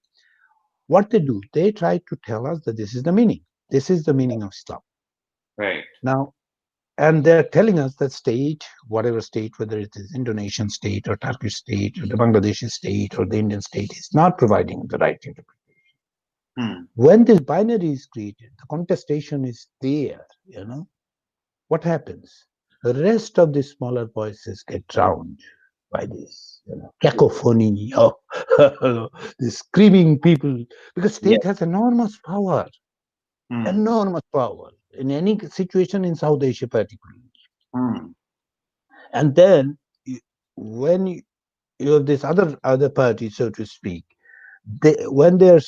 What they do, they try to tell us that this is the meaning. This is the meaning of Islam. Right. Now, And they're telling us that state, whatever state, whether it is Indonesian state or Turkish state or the Bangladeshi state or the Indian state, is not providing the right interpretation. Hmm. When this binary is created, the contestation is there, what happens? The rest of the smaller voices get drowned by this cacophony of the screaming people, because Yeah. state has Hmm. enormous power in any situation in South Asia particularly. Hmm. And then when you have this other party, so to speak, when they're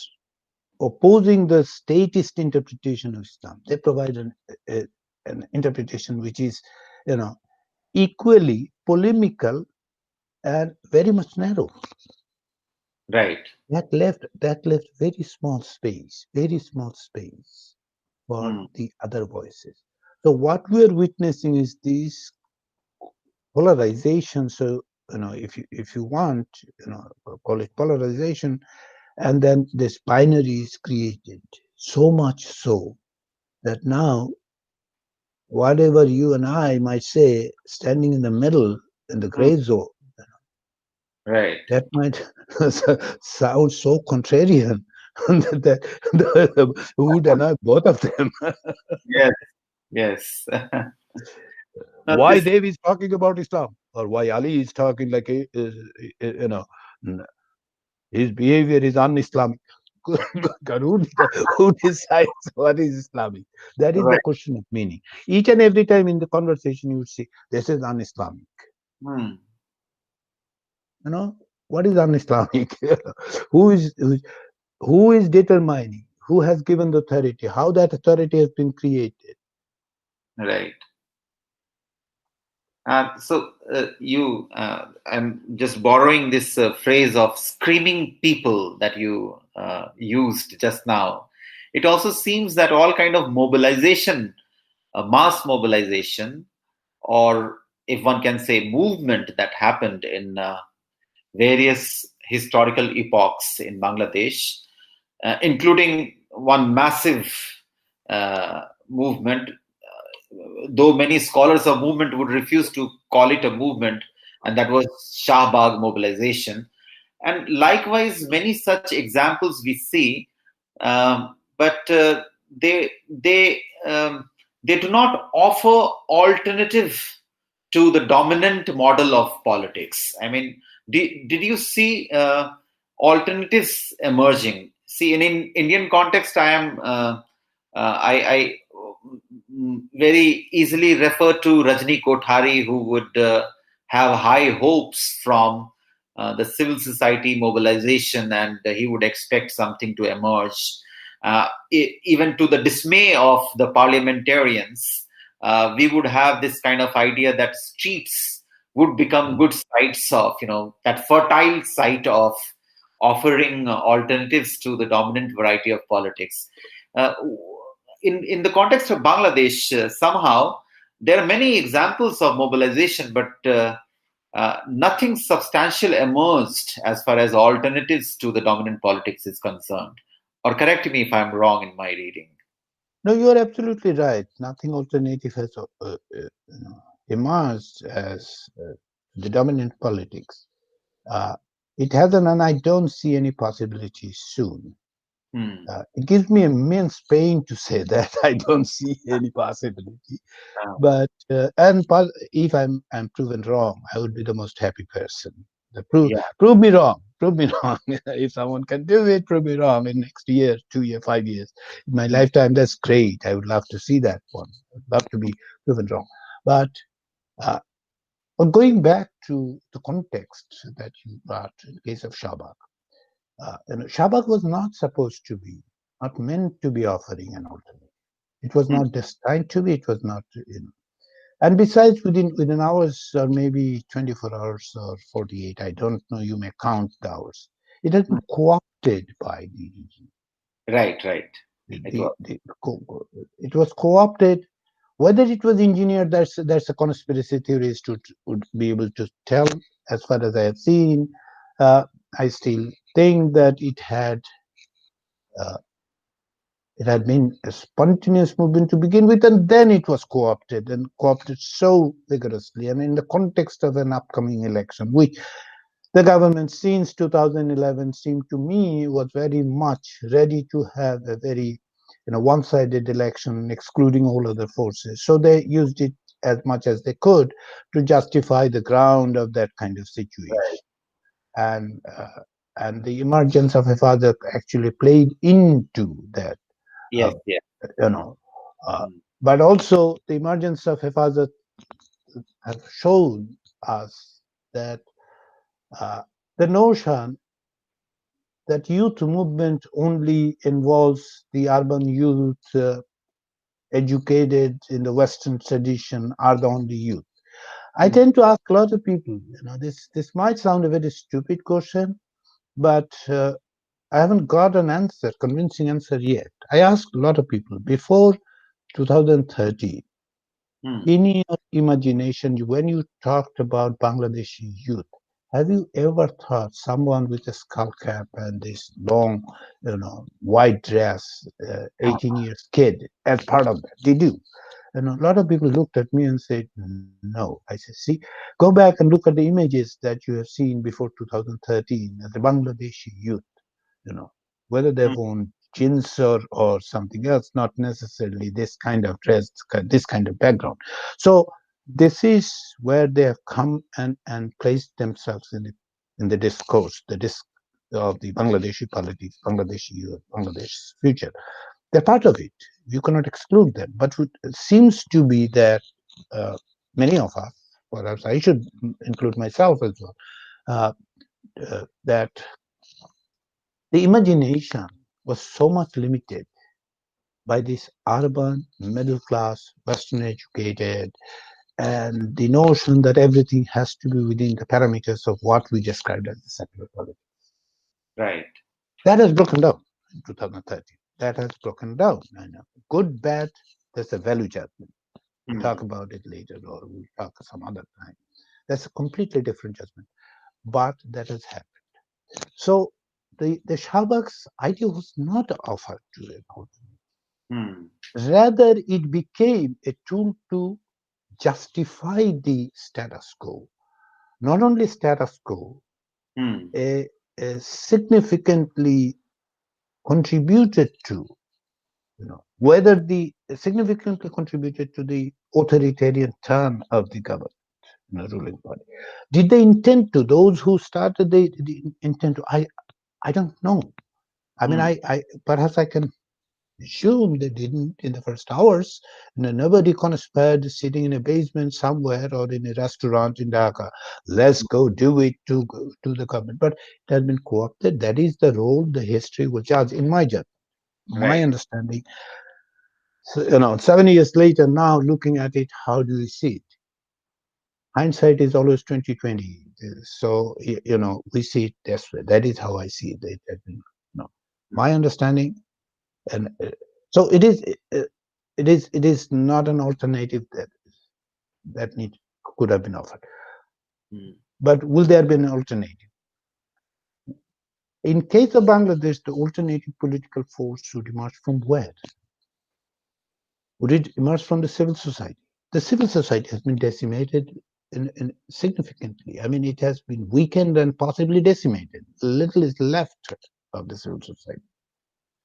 opposing the statist interpretation of Islam, they provide an interpretation which is, equally polemical and very much narrow. Right. That left very small space for Hmm. the other voices. So what we are witnessing is this polarization. So if you want, call it polarization, and then this binary is created. So much so that now whatever you and I might say, standing in the middle in the Hmm. gray zone, Right. that might sound so contrarian that who deny both of them. Yes. Yes. Now Why this. Dev is talking about Islam, or why Ali is talking like his behavior is un-Islamic. Who decides what is Islamic? That is the Right. question of meaning. Each and every time in the conversation, you would say, this is un-Islamic. Hmm. What is un-Islamic? who is who, who is determining? Who has given the authority? How that authority has been created? Right. I'm just borrowing this phrase of screaming people that you used just now. It also seems that all kind of mobilization, mass mobilization, or if one can say movement that happened in various historical epochs in Bangladesh, including one massive movement, though many scholars of movement would refuse to call it a movement, and that was Shahbag mobilization. And likewise, many such examples we see, but they do not offer alternative to the dominant model of politics. I mean, did you see alternatives emerging? See, in Indian context, I very easily refer to Rajni Kothari, who would have high hopes from the civil society mobilization, and he would expect something to emerge. Even to the dismay of the parliamentarians, we would have this kind of idea that streets would become good sites of, that fertile site of offering alternatives to the dominant variety of politics. Uh, in the context of Bangladesh, somehow there are many examples of mobilization, but nothing substantial emerged as far as alternatives to the dominant politics is concerned. Or correct me if I'm wrong in my reading. No, you are absolutely right. Nothing alternative has emerged as the dominant politics. Uh, it hasn't, and I don't see any possibility soon. Hmm. It gives me immense pain to say that I don't see any possibility. But if I'm proven wrong, I would be the most happy person. Yeah. Prove me wrong. Prove me wrong. If someone can do it, prove me wrong in next year, 2 year, 5 years, in my Hmm. lifetime. That's great. I would love to see that one. I'd love to be proven wrong. But uh, going back to the context that you brought in the case of Shabak, Shabak was not supposed to be, not meant to be offering an alternative. It was Hmm. not destined to be. It was not, and besides, within hours, or maybe 24 hours or 48, I don't know. You may count the hours. It has been Hmm. co-opted by the regime. Right, right. It The, was. the, it was co-opted. Whether it was engineered, that's a conspiracy theorist would be able to tell. As far as I have seen, uh, I still think that it had uh, It had been a spontaneous movement to begin with, and then it was co-opted and co-opted so vigorously. And in the context of an upcoming election, which the government since 2011 seemed to me was very much ready to have a very one-sided election, excluding all other forces. So they used it as much as they could to justify the ground of that kind of situation. And and the emergence of a father actually played into that, uh, Yes, yes. you know. Uh, Mm. but also the emergence of a father has shown us that uh, the notion that youth movement only involves the urban youth educated in the Western tradition are the only youth. I Mm. tend to ask a lot of people, this might sound a very stupid question, but I haven't got an answer, convincing answer yet. I asked a lot of people before 2013, Mm. in your imagination, when you talked about Bangladeshi youth, have you ever thought someone with a skull cap and this long, white dress, 18 years kid as part of that? Did you? And a lot of people looked at me and said, no. I said, see, go back and look at the images that you have seen before 2013 as the Bangladeshi youth, whether they've Mm. worn jeans or something else, not necessarily this kind of dress, this kind of background. So this is where they have come and placed themselves in the discourse, of the Bangladeshi politics, Bangladeshi youth, Bangladesh's future. They're part of it. You cannot exclude them. But it seems to be that uh, many of us, perhaps I should include myself as well, uh, that the imagination was so much limited by this urban, middle class, Western educated, and the notion that everything has to be within the parameters of what we described as the secular politics. Right. That has broken down in 2013. That has broken down. I know. Good, bad, there's a value judgment. We'll talk Mm. about it later or we'll talk some other time. That's a completely different judgment. But that has happened. So the Shahbag's idea was not offered to an audience. Mm. Rather, it became a tool to justify the status quo. Not only status quo, Mm. a significantly contributed to, whether the significantly contributed to the authoritarian turn of the government, ruling party. Did they intend to? Those who started, they intend to. I don't know. I mean, Mm. I perhaps I can assume they didn't in the first hours. Nobody conspired sitting in a basement somewhere or in a restaurant in Dhaka. Let's go do it to the government. But it has been co-opted. That is the role the history will judge, in my judgment, my Right. understanding. So, 7 years later, now looking at it, how do you see it? Hindsight is always 2020. So we see it this way. That is how I see it. It has been, my understanding, and so it is not an alternative that could have been offered. Mm. But will there be an alternative? In case of Bangladesh, the alternative political force should emerge from where? Would it emerge from the civil society? The civil society has been decimated significantly. I mean, it has been weakened and possibly decimated. Little is left of the civil society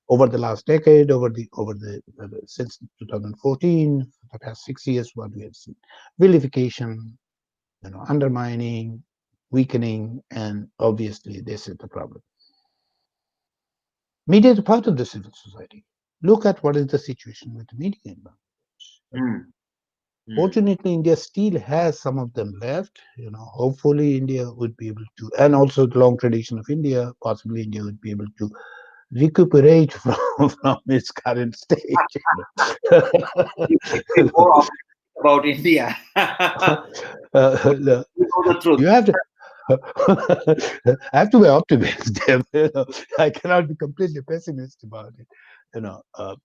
over the last decade, since 2014, for the past 6 years. What we have seen: vilification, undermining, weakening, and obviously this is the problem. Media is part of the civil society. Look at what is the situation with the media in Bangladesh. Mm. Mm. Fortunately, India still has some of them left. Hopefully India would be able to, and also the long tradition of India, possibly India would be able to recuperate from its current stage. You make me more optimistic about India. Uh, You know the truth. you have to. I have to be optimistic. I cannot be completely pessimist about it. You know, uh,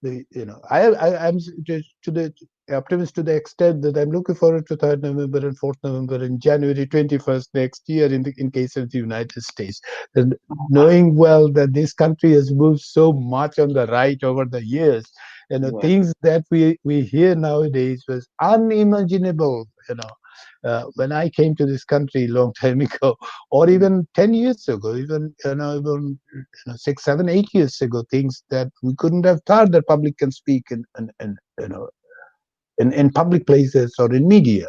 I'm to the optimist to the extent that I'm looking forward to 3rd November and 4th November and January 21st next year in case of the United States. And knowing well that this country has moved so much on the right over the years, Yeah. things that we hear nowadays was unimaginable, when I came to this country a long time ago, or even 10 years ago, even 6, 7, 8 years ago, things that we couldn't have thought that public can speak in public places or in media.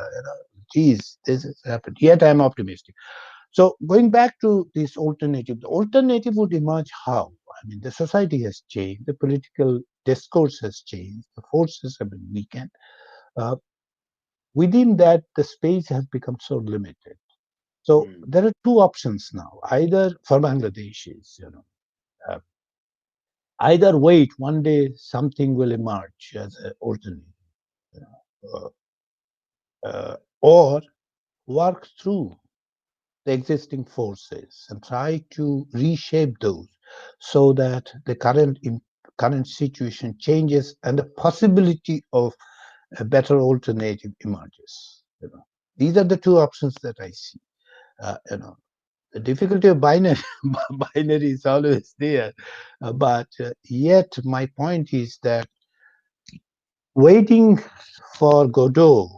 Geez, this has happened. Yet I'm optimistic. So going back to this alternative, the alternative would emerge how? I mean, the society has changed, the political discourse has changed, the forces have been weakened. Uh, Within that, the space has become so limited. So there are two options now. Either for Bangladeshis, uh, either wait one day something will emerge as an alternative, you know, or work through the existing forces and try to reshape those so that the current situation changes and the possibility of a better alternative emerges. These are the two options that I see. The difficulty of binary binary is always there, but yet my point is that waiting for Godot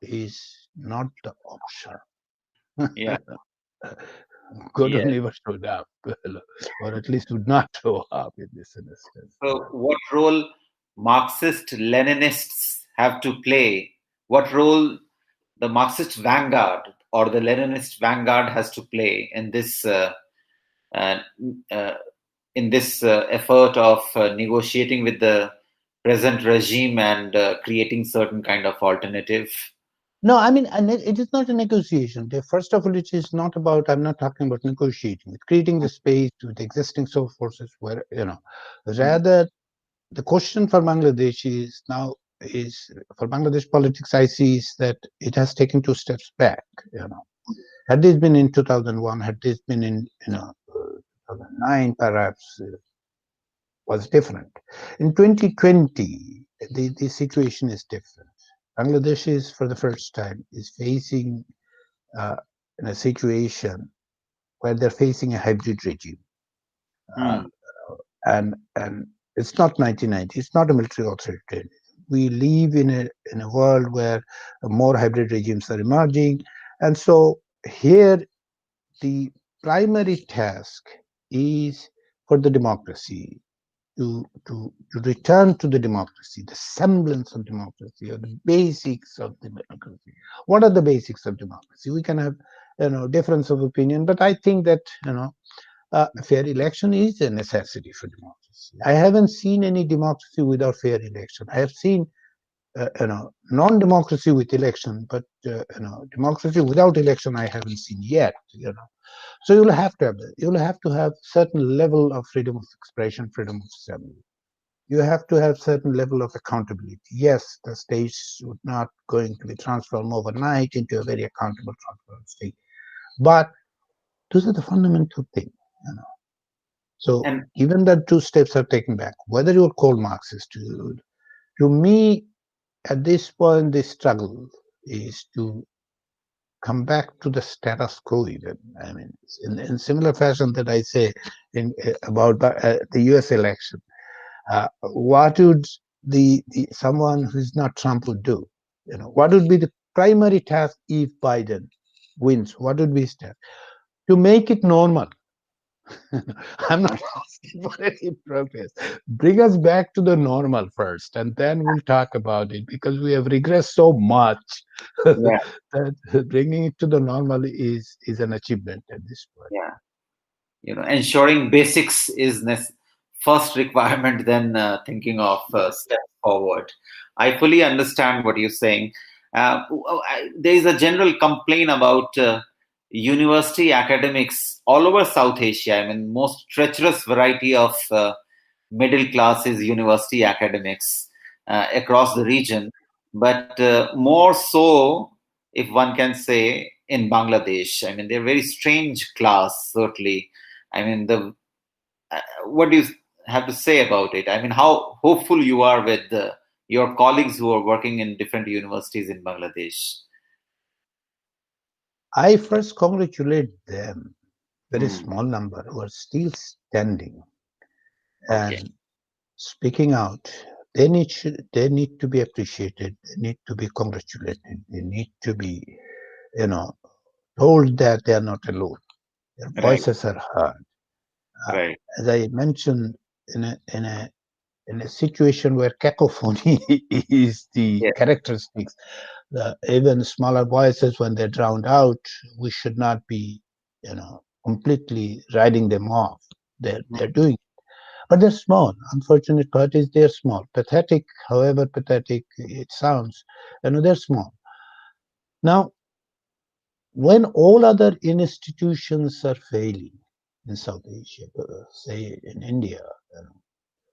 is not the option. Yeah. Godot Yeah. never showed up, or at least would not show up in this instance. So, what role Marxist-Leninists have to play? What role the Marxist vanguard or the Leninist vanguard has to play uh, uh, in this effort of negotiating with the present regime and creating certain kind of alternative? No, I mean, and it is not a negotiation. First of all, it is not about, I'm not talking about negotiating, it's creating the space with existing source forces where, rather the question for Bangladesh is now is for Bangladesh politics, I see is that it has taken 2 steps back. Had this been in 2001, had this been in 2009, perhaps was different. In 2020, the situation is different. Bangladesh is for the first time is facing uh, in a situation where they're facing a hybrid regime. Uh, and it's not 1990. It's not a military authoritarian. We live in a world where more hybrid regimes are emerging, and so here the primary task is for the democracy to return to the democracy, the semblance of democracy, or the basics of the democracy. What are the basics of democracy? We can have difference of opinion, but I think that fair election is a necessity for democracy. I haven't seen any democracy without fair election. I have seen non-democracy with election, but democracy without election I haven't seen yet. So you'll have to have certain level of freedom of expression, freedom of assembly. You have to have certain level of accountability. Yes, the state would not going to be transformed overnight into a very accountable, transparent state, but those are the fundamental things. So And given that 2 steps are taken back, whether you're called Marxist, to me, at this point, the struggle is to come back to the status quo. Even I mean, in similar fashion that I say in about the U.S. election, what would the someone who's not Trump would do? What would be the primary task if Biden wins? What would be his task? To make it normal. I'm not asking for any progress. Bring us back to the normal first, and then we'll talk about it because we have regressed so much yeah, that bringing it to the normal is an achievement at this point. yeah, ensuring basics is first requirement, then thinking of steps forward. I fully understand what you're saying. There is a general complaint about university academics all over South Asia. I mean, most treacherous variety of middle classes university academics across the region, but more so, if one can say, in Bangladesh. I mean, they're a very strange class, certainly. I mean, what do you have to say about it? I mean, how hopeful you are with your colleagues who are working in different universities in Bangladesh? I first congratulate them, very Hmm. small number, who are still standing Okay. and speaking out. They need to be appreciated. They need to be congratulated. They need to be, told that they are not alone. Their Right. voices are heard. Uh, Right. as I mentioned, in a situation where cacophony is the Yeah. characteristics, even smaller voices, when they're drowned out, we should not be, completely writing them off. They're doing, but they're small. Unfortunate part is they're small. Pathetic, however pathetic it sounds, they're small. Now, when all other institutions are failing in South Asia, say in India,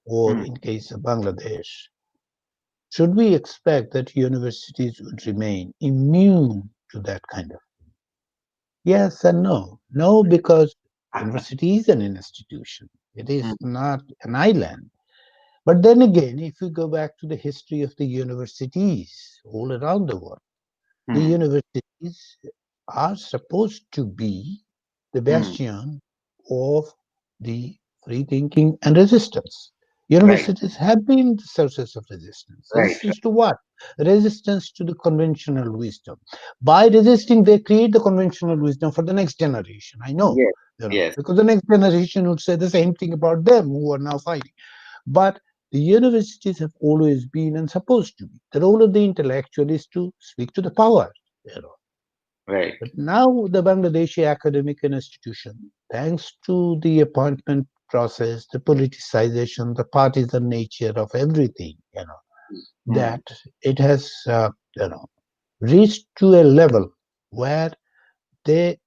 or Hmm. in case of Bangladesh, should we expect that universities would remain immune to that kind of? Yes and no. No, because university is an institution. It Hmm. is not an island. But then again, if you go back to the history of the universities all around the world, the Hmm. universities are supposed to be the Hmm. bastion of the free thinking and resistance. Right. Universities have been the sources of resistance. Right. Resistance to what? Resistance to the conventional wisdom. By resisting, they create the conventional wisdom for the next generation. I know, Yes. Yes. because the next generation would say the same thing about them who are now fighting. But the universities have always been and supposed to be. The role of the intellectual is to speak to the power. You know. Right. But now the Bangladeshi academic institution, thanks to the appointment process, the politicization, the partisan nature of everything, Hmm. that it has, reached to a level where they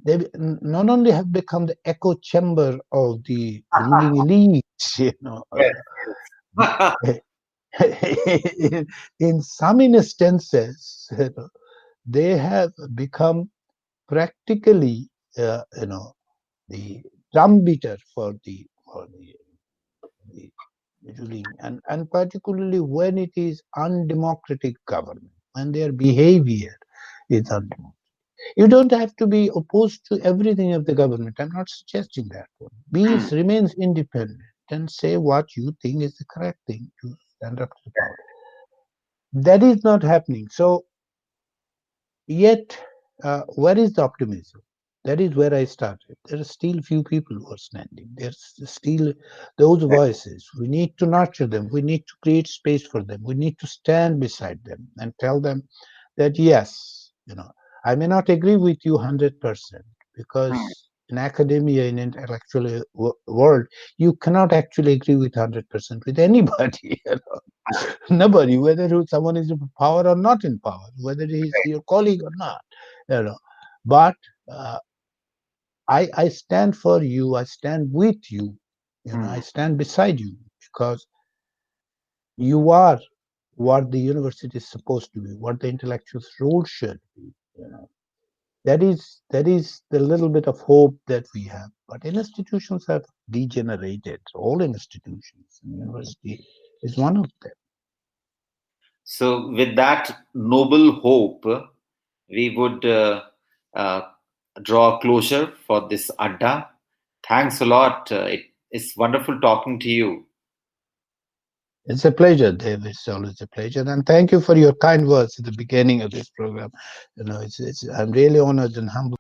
they not only have become the echo chamber of the ruling elite, Yes. in some instances, they have become practically, the drum beater the ruling, and particularly when it is undemocratic government, when their behavior is undemocratic. You don't have to be opposed to everything of the government. I'm not suggesting that. Be Hmm. remains independent and say what you think is the correct thing to stand up to the power. That is not happening. So, yet, where is the optimism? That is where I started. There are still few people who are standing. There's still those voices. We need to nurture them. We need to create space for them. We need to stand beside them and tell them that yes, I may not agree with you 100%, Hmm. because in academia, in intellectual world, you cannot actually agree with 100% with anybody. Nobody, whether someone is in power or not in power, whether he is your colleague or not, you know. But uh, I stand for you. I stand with you. I Hmm. stand beside you because you are what the university is supposed to be, what the intellectual's role should be. That is the little bit of hope that we have. But institutions have degenerated. All institutions, and university is one of them. So, with that noble hope, we would uh, draw closure for this Adda. Thanks a lot. It's wonderful talking to you. It's a pleasure, Dave. It's always a pleasure, and thank you for your kind words at the beginning of this program. I'm really honored and humbled